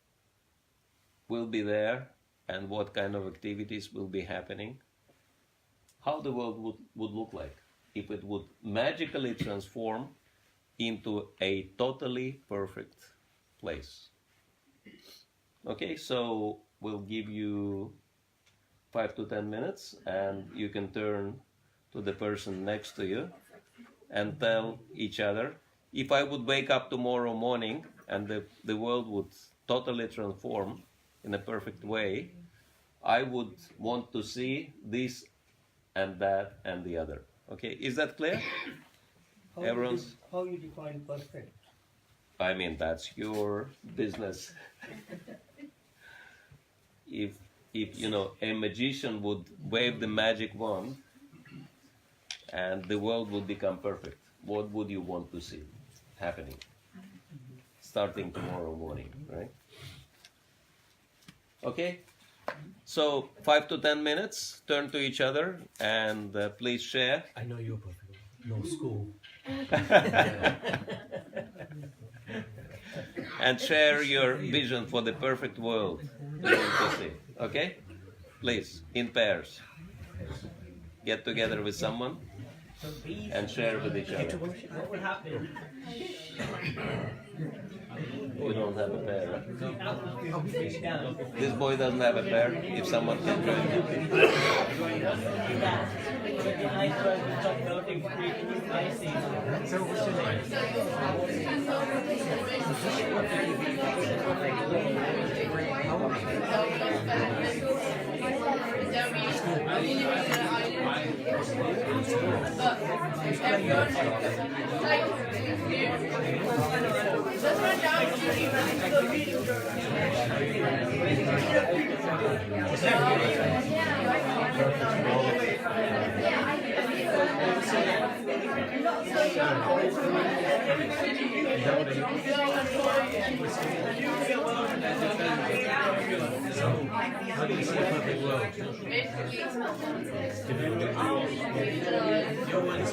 Speaker 1: will be there and what kind of activities will be happening, how the world would look like if it would magically transform into a totally perfect place. Okay, so we'll give you 5 to 10 minutes and you can turn to the person next to you and tell each other, if I would wake up tomorrow morning and the world would totally transform in a perfect way, I would want to see this and that and the other. Okay, is that clear? Everyone's...
Speaker 2: How you define perfect?
Speaker 1: I mean, that's your business. If a magician would wave the magic wand and the world would become perfect, what would you want to see happening starting tomorrow morning, right? Okay? So 5 to 10 minutes, turn to each other and please share.
Speaker 7: I know you're perfect. No school.
Speaker 1: And share your vision for the perfect world you want to see. Okay? Please, in pairs. Get together with someone and share with each other.
Speaker 9: What would happen?
Speaker 1: You don't have a pair, right?
Speaker 9: Face down.
Speaker 1: This boy doesn't have a pair. If someone can join him.
Speaker 9: Join us. But the nice one we talk about if creating I see. So what's your name?
Speaker 5: How do you see a perfect world? Your one is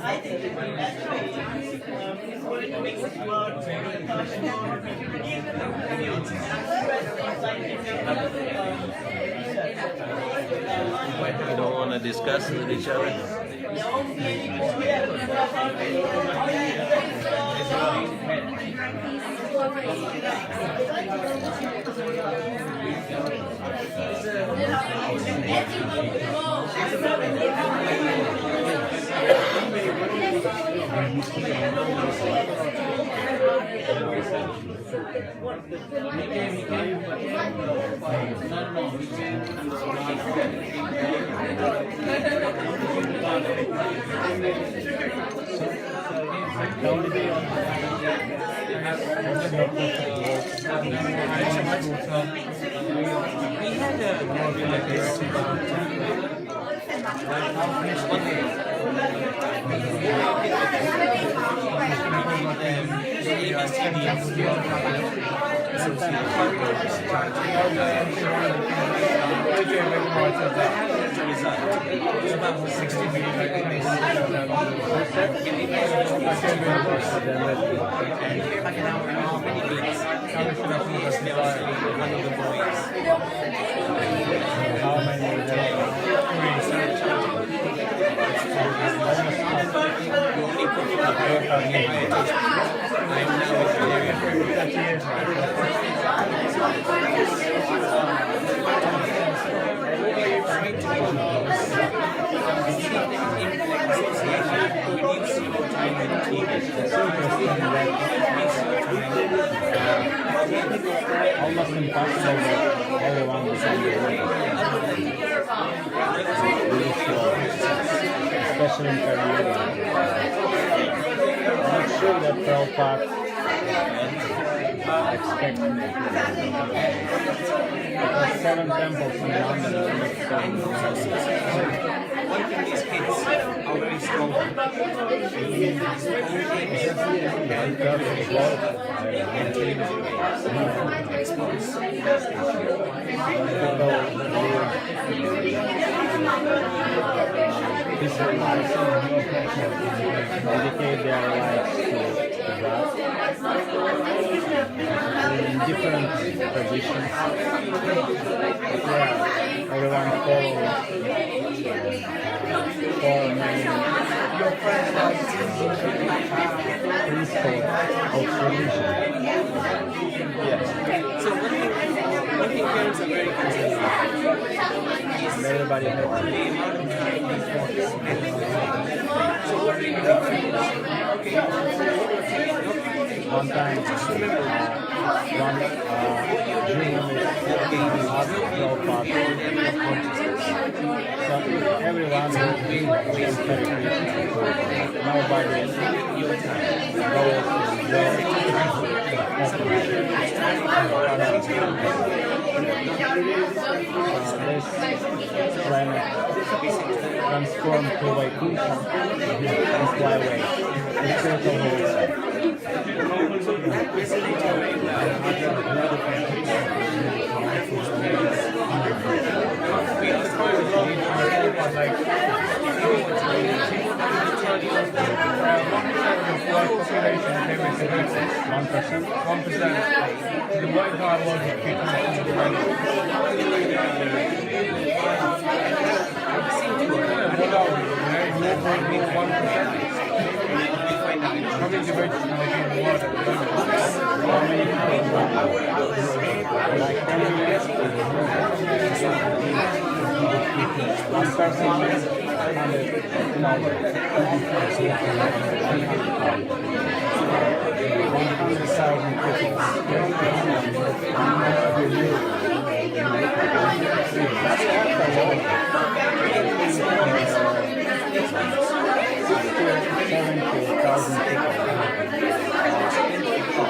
Speaker 9: I think that's right. It's going to make this world very personal.
Speaker 1: You don't want to discuss with each other?
Speaker 9: had a more relaxed
Speaker 10: almost impossible that everyone is on the way. Really slow, especially in Korea. I'm not sure that Prabhupada expected it. Because 7 temples in London are not
Speaker 9: one thing these kids are very strong.
Speaker 10: Dedicate their lives to God in different traditions. Yeah, everyone follows for many principles of religion.
Speaker 9: Yes. So one thing parents are very concerned
Speaker 10: And everybody has
Speaker 9: the amount of time these boys spend. So what do you do?
Speaker 10: one time one journalist asked Prabhupada, so everyone who is very nobody goes there. This planet transformed to Vaikuntha and fly away. It's total
Speaker 3: The white card was
Speaker 10: one person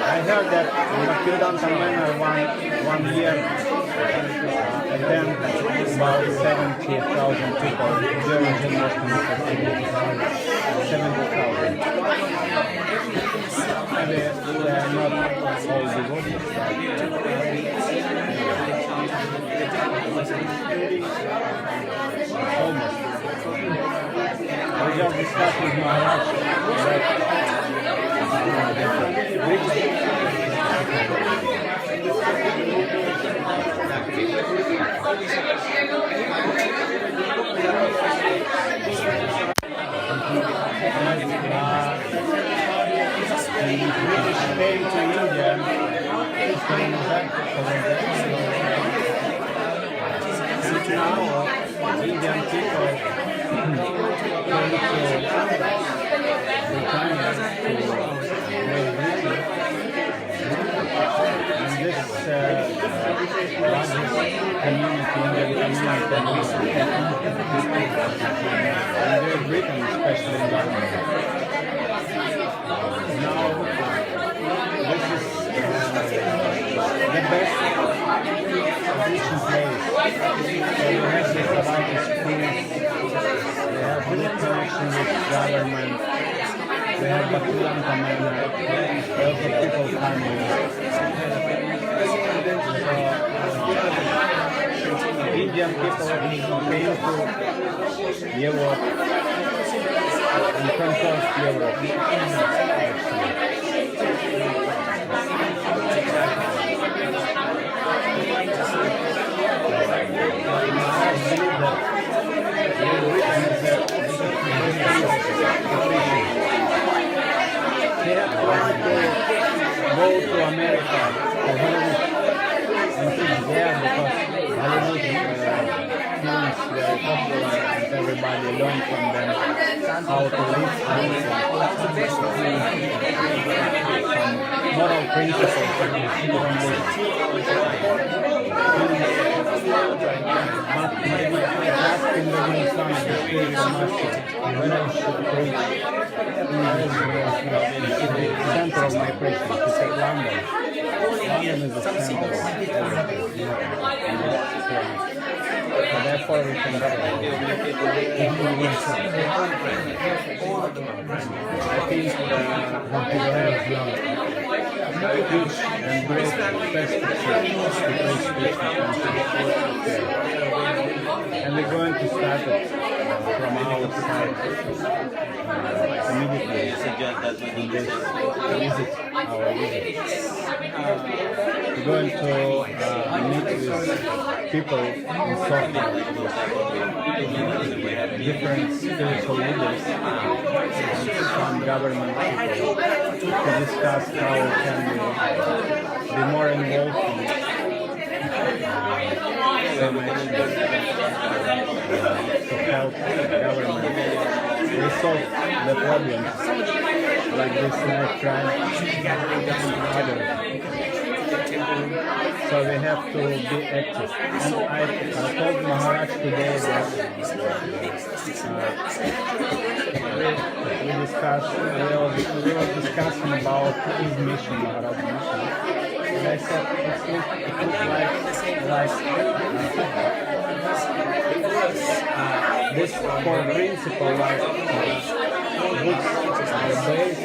Speaker 10: I heard that Bhakti one year attend about 70,000 people. The origin was 70,000. Maybe they are not all devotees. Almost. We just discussed with Mахарадж British came to India, now Indian people came to Britannia to make beauty. And this largest community, Indian community, and Great Britain, especially in London. Now, this is taking place. So you have this about the schools, they have good connection with government, they have Bhakti Rasayana, also people coming. Indian people came to Europe and conquered Europe. They have wanted to go to America for Hollywood and teach there because Hollywood films were popular and everybody learned from them how to live some moral principles from this. But maybe just in the new song, the spiritual master, when I should preach in the center of my preaching, to say London. London is the center of everything. So therefore we can I think huge and great perspective and we're going to start it from our side immediately. Visit our visit. We're going to meet with people in Sofia, different spiritual leaders and some government people to discuss how we can be more involved in some actions to help the government resolve the problems like this knife crime and others. So we have to be active. And I told Maharaja today that we were discussing about his mission, Maharaj's mission. And I said it looks like this core principle, like books are based,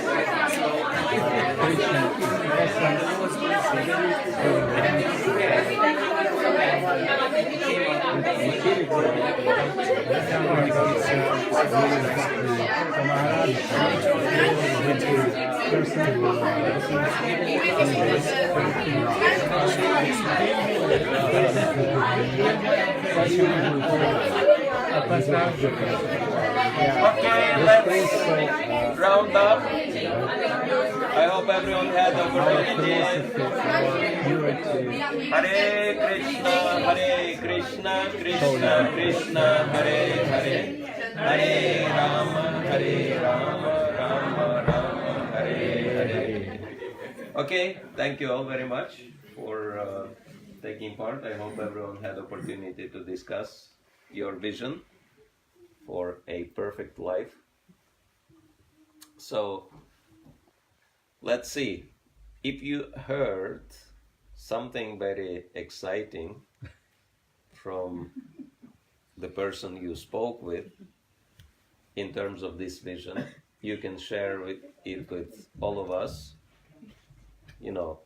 Speaker 10: preaching is essence,
Speaker 11: Okay, let's round up. I hope everyone had the opportunity. Hare Krishna, Krishna Krishna, Hare Hare, Hare Rama, Rama Rama, Hare Hare. Okay, thank you all very much for taking part. I hope everyone had the opportunity to discuss your vision for a perfect life. So, let's see. If you heard something very exciting from the person you spoke with in terms of this vision, you can share it with all of us. You know,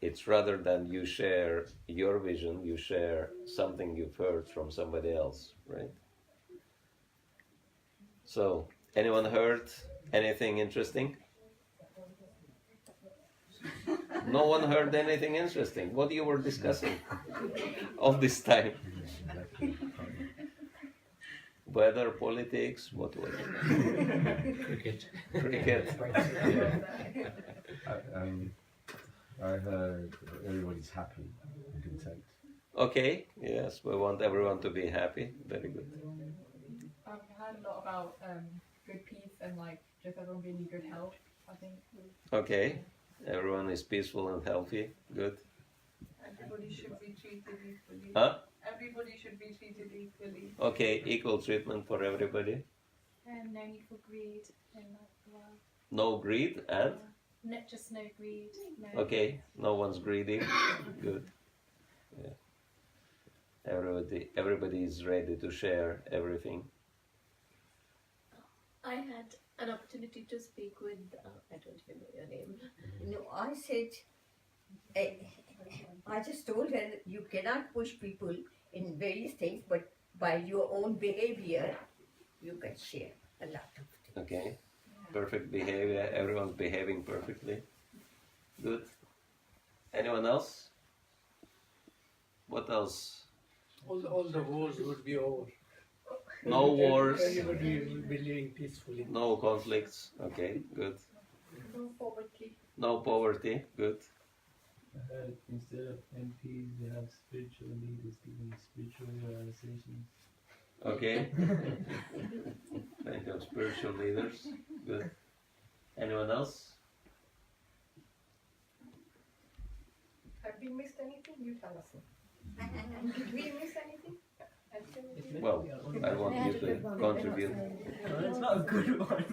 Speaker 11: it's rather than you share your vision, you share something you've heard from somebody else, right? So, anyone heard anything interesting? No one heard anything interesting. What you were discussing all this time? Weather, politics, what was it? Cricket.
Speaker 5: Yeah. I heard everybody's happy and content.
Speaker 1: Okay, yes, we want everyone to be happy. Very good.
Speaker 12: I've heard a lot about good peace and like just everyone being in good health, I think.
Speaker 1: Okay, everyone is peaceful and healthy. Good.
Speaker 12: Everybody should be treated equally.
Speaker 1: Huh?
Speaker 12: Everybody should be treated equally.
Speaker 1: Okay, equal treatment for everybody.
Speaker 8: And no need for greed in the world.
Speaker 1: No greed and?
Speaker 8: Just no greed. No.
Speaker 1: Okay, no one's greedy. Good. Yeah.
Speaker 11: Everybody is ready to share everything.
Speaker 13: I had an opportunity to speak with, I don't even know your name.
Speaker 14: No, I said, I just told her that you cannot push people in various things, but by your own behavior, you can share a lot of things.
Speaker 11: Okay, perfect behavior, everyone's behaving perfectly. Good. Anyone else? What else?
Speaker 15: All the wars would be over.
Speaker 11: No wars.
Speaker 15: Everybody will be living peacefully.
Speaker 11: No conflicts. Okay, good.
Speaker 12: No poverty.
Speaker 11: No poverty. Good.
Speaker 16: Instead of MPs, they have spiritual leaders giving spiritual realizations.
Speaker 11: Okay. Plenty of spiritual leaders. Good. Anyone else?
Speaker 12: Have we missed anything? You tell us. Did we miss anything?
Speaker 11: Well, I want you to contribute.
Speaker 9: It's not a good one.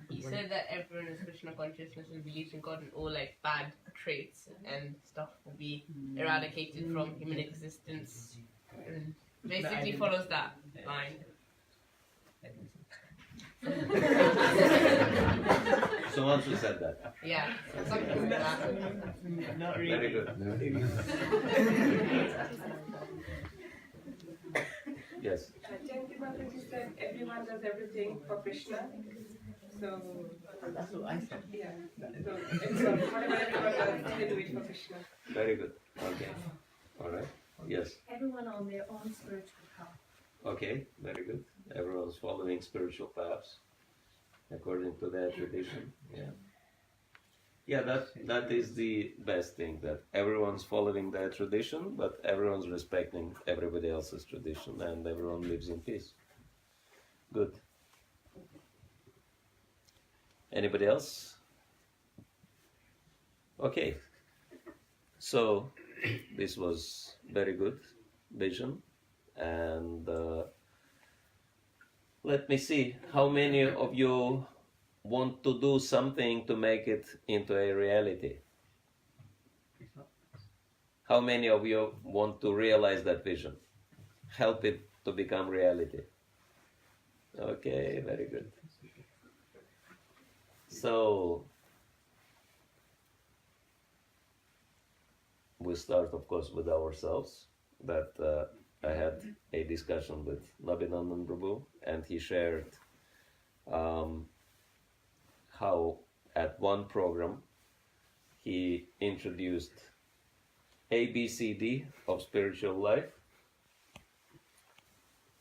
Speaker 17: He said that everyone is Krishna consciousness and believes in God, and all like bad traits and stuff will be eradicated from human existence. And basically follows that line.
Speaker 11: Someone who said that.
Speaker 17: Yeah, something like that.
Speaker 9: Not really.
Speaker 11: Very good. Yes.
Speaker 18: Gentleman said everyone does everything for Krishna. So
Speaker 9: that's what I said.
Speaker 18: Yeah. So everyone, whatever everyone does, they do it for Krishna.
Speaker 11: Very good. Okay. All right. Yes.
Speaker 6: Everyone on their own spiritual path.
Speaker 11: Okay. Very good. Everyone's following spiritual paths according to their tradition. Yeah. Yeah, that is the best thing, that everyone's following their tradition, but everyone's respecting everybody else's tradition, and everyone lives in peace. Good. Anybody else? Okay. So this was very good vision, and let me see how many of you want to do something to make it into a reality. How many of you want to realize that vision? Help it to become reality. Okay, very good. So, we start, of course, with ourselves. That I had a discussion with Nabhinandan Prabhu, and he shared how at one program he introduced ABCD of spiritual life.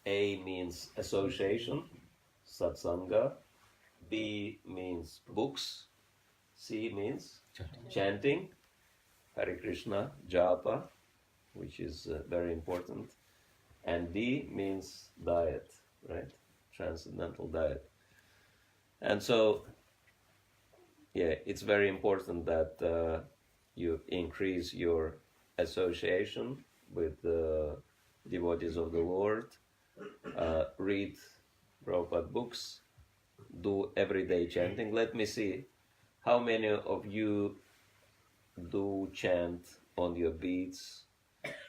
Speaker 11: A means association, satsanga. B means books. C means chanting, Hare Krishna, japa, which is very important. And D means diet, right? Transcendental diet. And so, yeah, it's very important that you increase your association with the devotees of the Lord, read Prabhupada books, do everyday chanting. Let me see how many of you do chant on your beads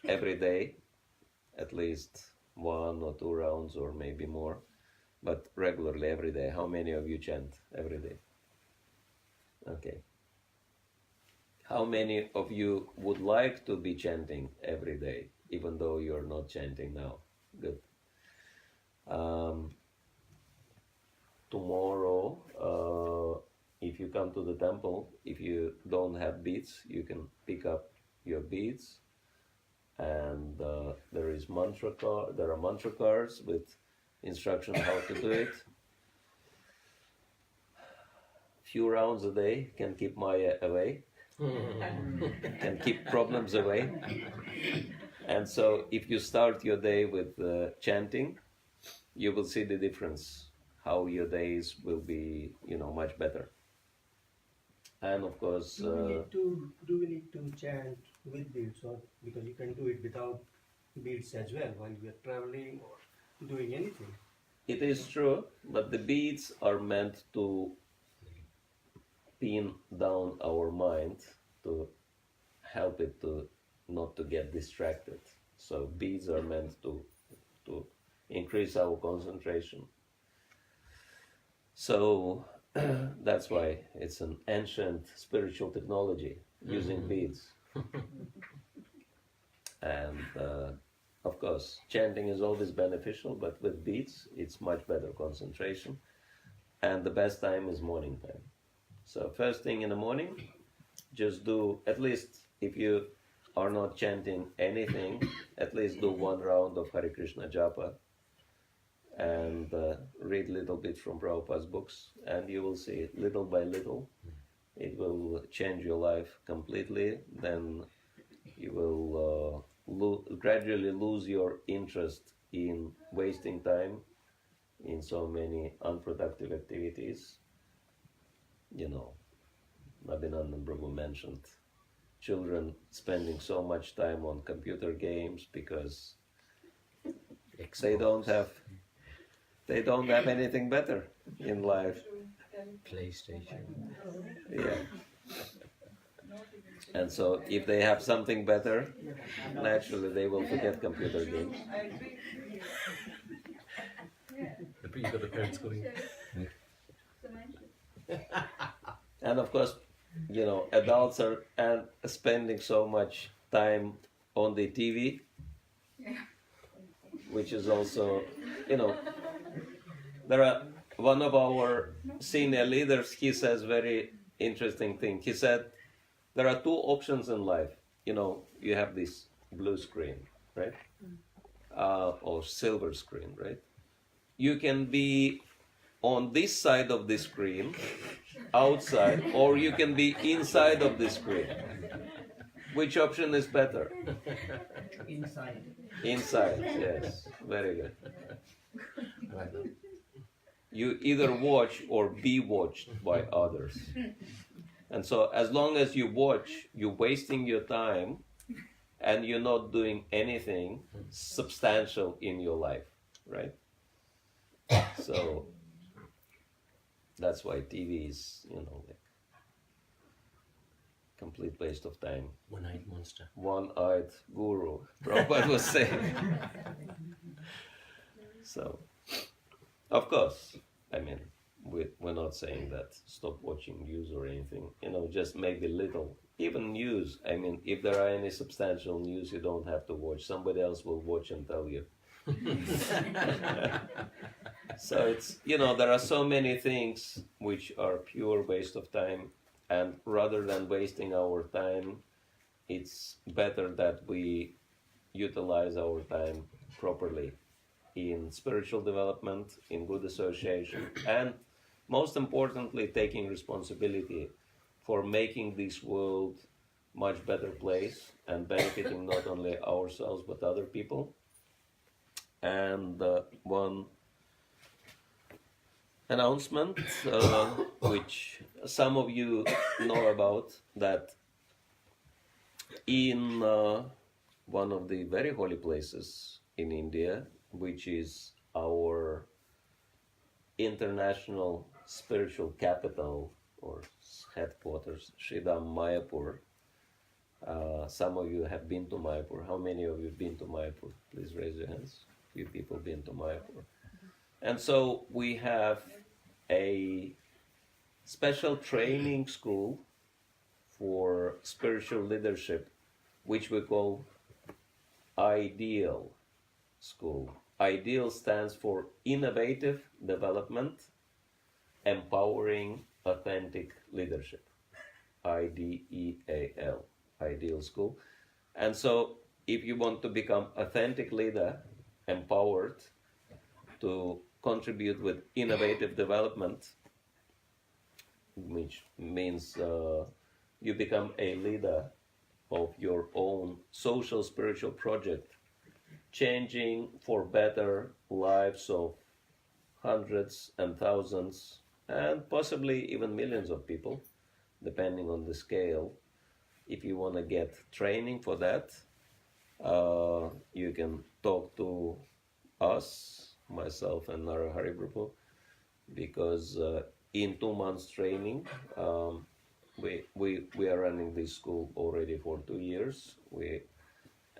Speaker 11: every day, at least 1 or 2 rounds or maybe more, but regularly every day. How many of you chant every day? Okay. How many of you would like to be chanting every day, even though you're not chanting now? Good. Tomorrow, if you come to the temple, if you don't have beads, you can pick up your beads, and there are mantra cards with instruction how to do it. Few rounds a day can keep Maya away, can keep problems away. And so if you start your day with chanting, you will see the difference, how your days will be, much better. And of course...
Speaker 2: Do we need to chant with beads, or because you can do it without beads as well while you are traveling or doing anything?
Speaker 11: It is true, but the beads are meant to pin down our mind, to help it to not to get distracted.
Speaker 1: So beads are meant to increase our concentration. So that's why it's an ancient spiritual technology, using beads. And of course, chanting is always beneficial, but with beads, it's much better concentration. And the best time is morning time. So first thing in the morning, just do, at least if you are not chanting anything, at least do 1 round of Hare Krishna Japa and read a little bit from Prabhupada's books, and you will see little by little it will change your life completely. Then you will gradually lose your interest in wasting time in so many unproductive activities. You know, Abhinandan Prabhu mentioned children spending so much time on computer games because they don't have anything better in life.
Speaker 7: PlayStation.
Speaker 1: Yeah. And so if they have something better, naturally they will forget computer games.
Speaker 5: But you've got the parents going.
Speaker 1: And of course, you know, adults are spending so much time on the TV, which is also, you know, one of our senior leaders, he says very interesting thing. He said, there are 2 options in life. You know, you have this blue screen, right? Or silver screen, right? You can be on this side of the screen, outside, or you can be inside of the screen. Which option is better?
Speaker 9: Inside.
Speaker 1: Inside, yes. Very good. You either watch or be watched by others. And so as long as you watch, you're wasting your time and you're not doing anything substantial in your life, right? So that's why TV is, you know, like complete waste of time.
Speaker 7: One-eyed monster.
Speaker 1: One-eyed guru, Prabhupada was saying. So, of course, I mean, we're not saying that stop watching news or anything, you know, just maybe little, even news. I mean, if there are any substantial news, you don't have to watch. Somebody else will watch and tell you. So it's, you know, there are so many things which are pure waste of time, and rather than wasting our time, it's better that we utilize our time properly in spiritual development, in good association, and most importantly, taking responsibility for making this world much better place and benefiting not only ourselves but other people. And one announcement, which some of you know about, that in one of the very holy places in India, which is our international spiritual capital or headquarters, Sridham Mayapur. Some of you have been to Mayapur. How many of you have been to Mayapur? Please raise your hands. Few people been to Mayapur. And so we have a special training school for spiritual leadership, which we call IDEAL School. IDEAL stands for Innovative Development, Empowering Authentic Leadership. IDEAL, IDEAL School. And so if you want to become authentic leader, empowered to contribute with innovative development, which means you become a leader of your own social spiritual project, changing for better lives of hundreds and thousands and possibly even millions of people, depending on the scale. If you want to get training for that, you can talk to us, myself and Narahari Prabhu, because in 2 months training, we are running this school already for 2 years.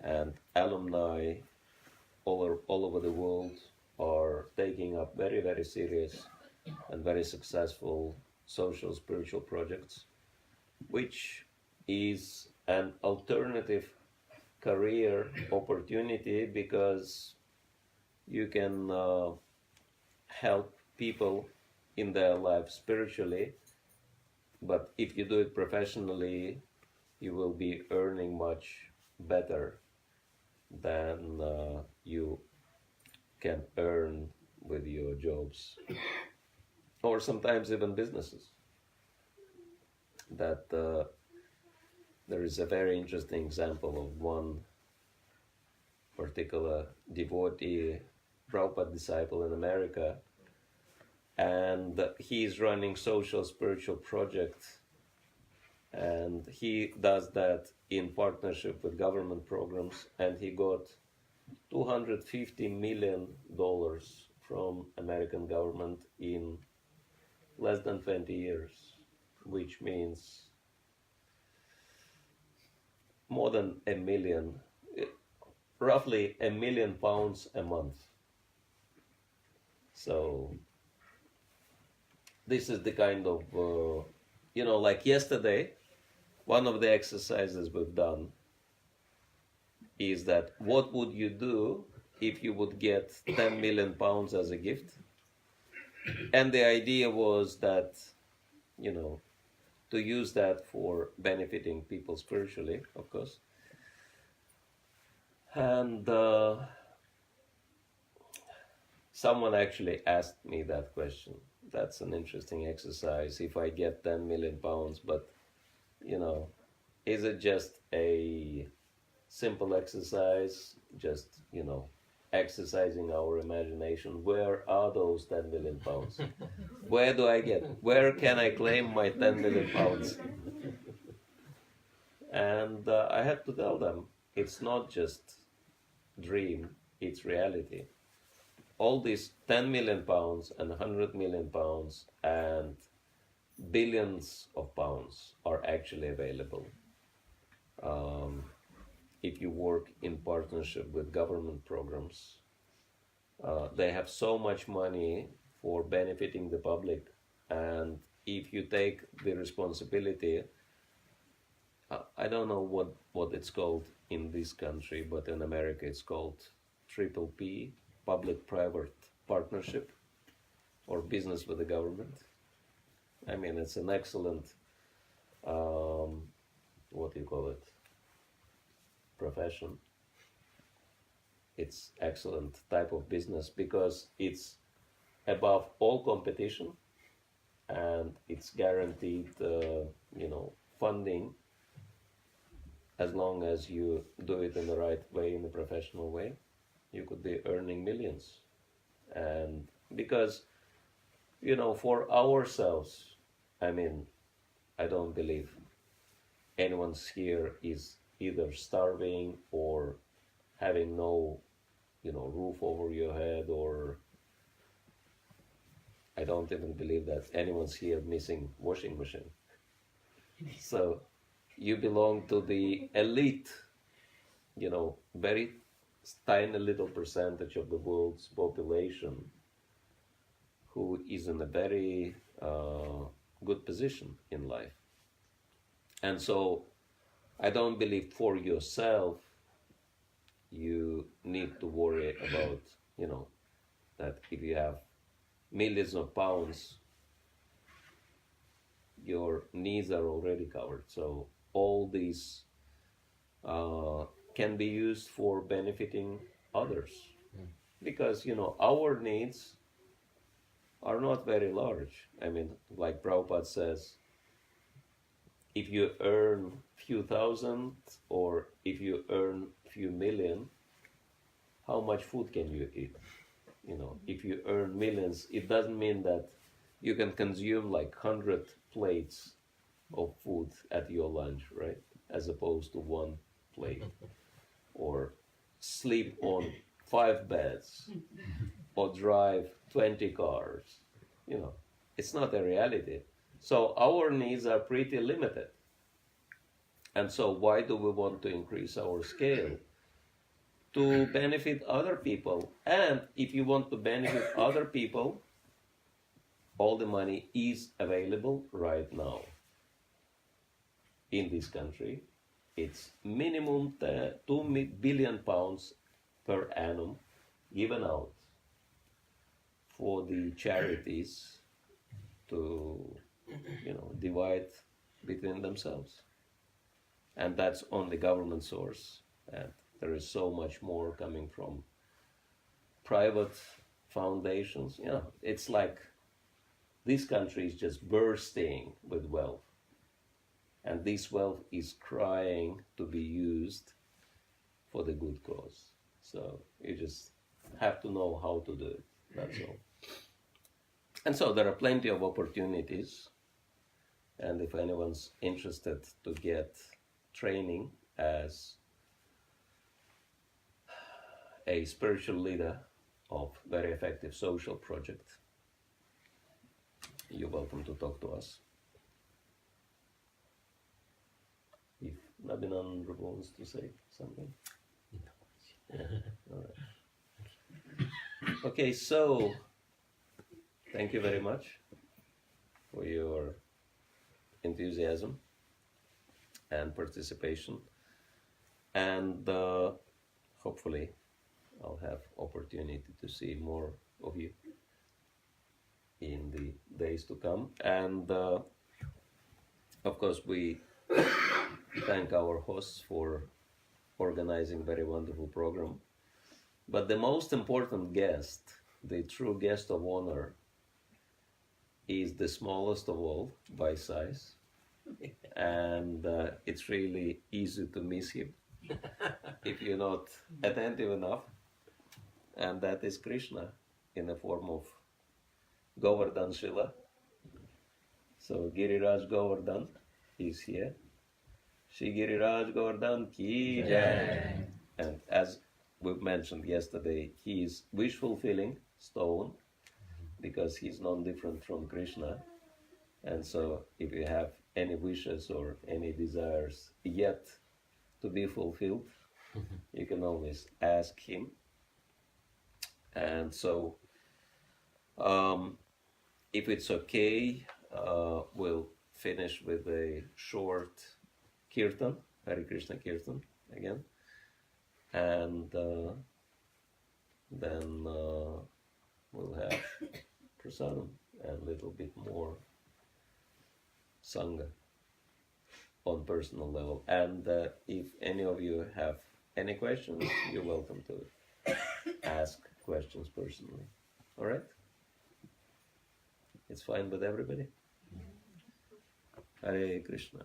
Speaker 1: and alumni all over the world are taking up very, very serious and very successful social spiritual projects, which is an alternative career opportunity because you can help people in their life spiritually, but if you do it professionally, you will be earning much better than you can earn with your jobs or sometimes even businesses. That there is a very interesting example of one particular devotee, Prabhupada disciple in America, and he is running social spiritual projects, and he does that in partnership with government programs, and he got $250 million from American government in less than 20 years, which means more than roughly £1 million a month. So this is the kind of, like yesterday, one of the exercises we've done is that what would you do if you would get 10 million pounds as a gift? And the idea was that, to use that for benefiting people spiritually, of course. And someone actually asked me that question. That's an interesting exercise. If I get 10 million pounds, but, is it just a simple exercise, just, exercising our imagination? Where are those 10 million pounds? Where can I claim my 10 million pounds? And I had to tell them, it's not just dream, it's reality. All these 10 million pounds and 100 million pounds and billions of pounds are actually available. If you work in partnership with government programs, they have so much money for benefiting the public, and if you take the responsibility, I don't know what it's called in this country, but in America it's called PPP, public-private partnership, or business with the government. I mean, it's an excellent, profession. It's excellent type of business because it's above all competition, and it's guaranteed, funding as long as you do it in the right way, in a professional way. You could be earning millions. And because, for ourselves, I don't believe anyone here is either starving or having no, roof over your head, or I don't even believe that anyone's here missing washing machine. So you belong to the elite, very tiny little percentage of the world's population who is in a very good position in life. And so I don't believe for yourself you need to worry about, that if you have millions of pounds, your needs are already covered. So all these can be used for benefiting others. Because, our needs are not very large. Like Prabhupada says, if you earn few thousand or if you earn few million, how much food can you eat? If you earn millions, it doesn't mean that you can consume like 100 plates of food at your lunch, right? As opposed to one plate. Or sleep on 5 beds or drive 20 cars. It's not a reality. So our needs are pretty limited. And so why do we want to increase our scale? to benefit other people. And if you want to benefit other people, all the money is available right now in this country. It's minimum £2 billion per annum given out for the charities to, divide between themselves. And that's on the government source. And there is so much more coming from private foundations. It's like this country is just bursting with wealth. And this wealth is crying to be used for the good cause. So you just have to know how to do it, that's all. And so there are plenty of opportunities. And if anyone's interested to get training as a spiritual leader of very effective social project, you're welcome to talk to us. If Nabinand wants to say something. Yeah. All right. Okay, so thank you very much for your enthusiasm and participation, and hopefully I'll have opportunity to see more of you in the days to come. And of course we thank our hosts for organizing very wonderful program. But the most important guest, the true guest of honor, is the smallest of all by size. And it's really easy to miss him if you're not attentive enough. And that is Krishna in the form of Govardhan Shila. So Giriraj Govardhan is here. Shri Giriraj Govardhan ki jai. And as we mentioned yesterday, he is wish-fulfilling stone because he's non-different from Krishna. And so if you have any wishes or any desires yet to be fulfilled, you can always ask him. And so if it's okay, we'll finish with a short kirtan, Hare Krishna kirtan again. And then we'll have prasadam and a little bit more Sangha on personal level. And if any of you have any questions, you're welcome to ask questions personally. All right? It's fine with everybody? Hare Krishna.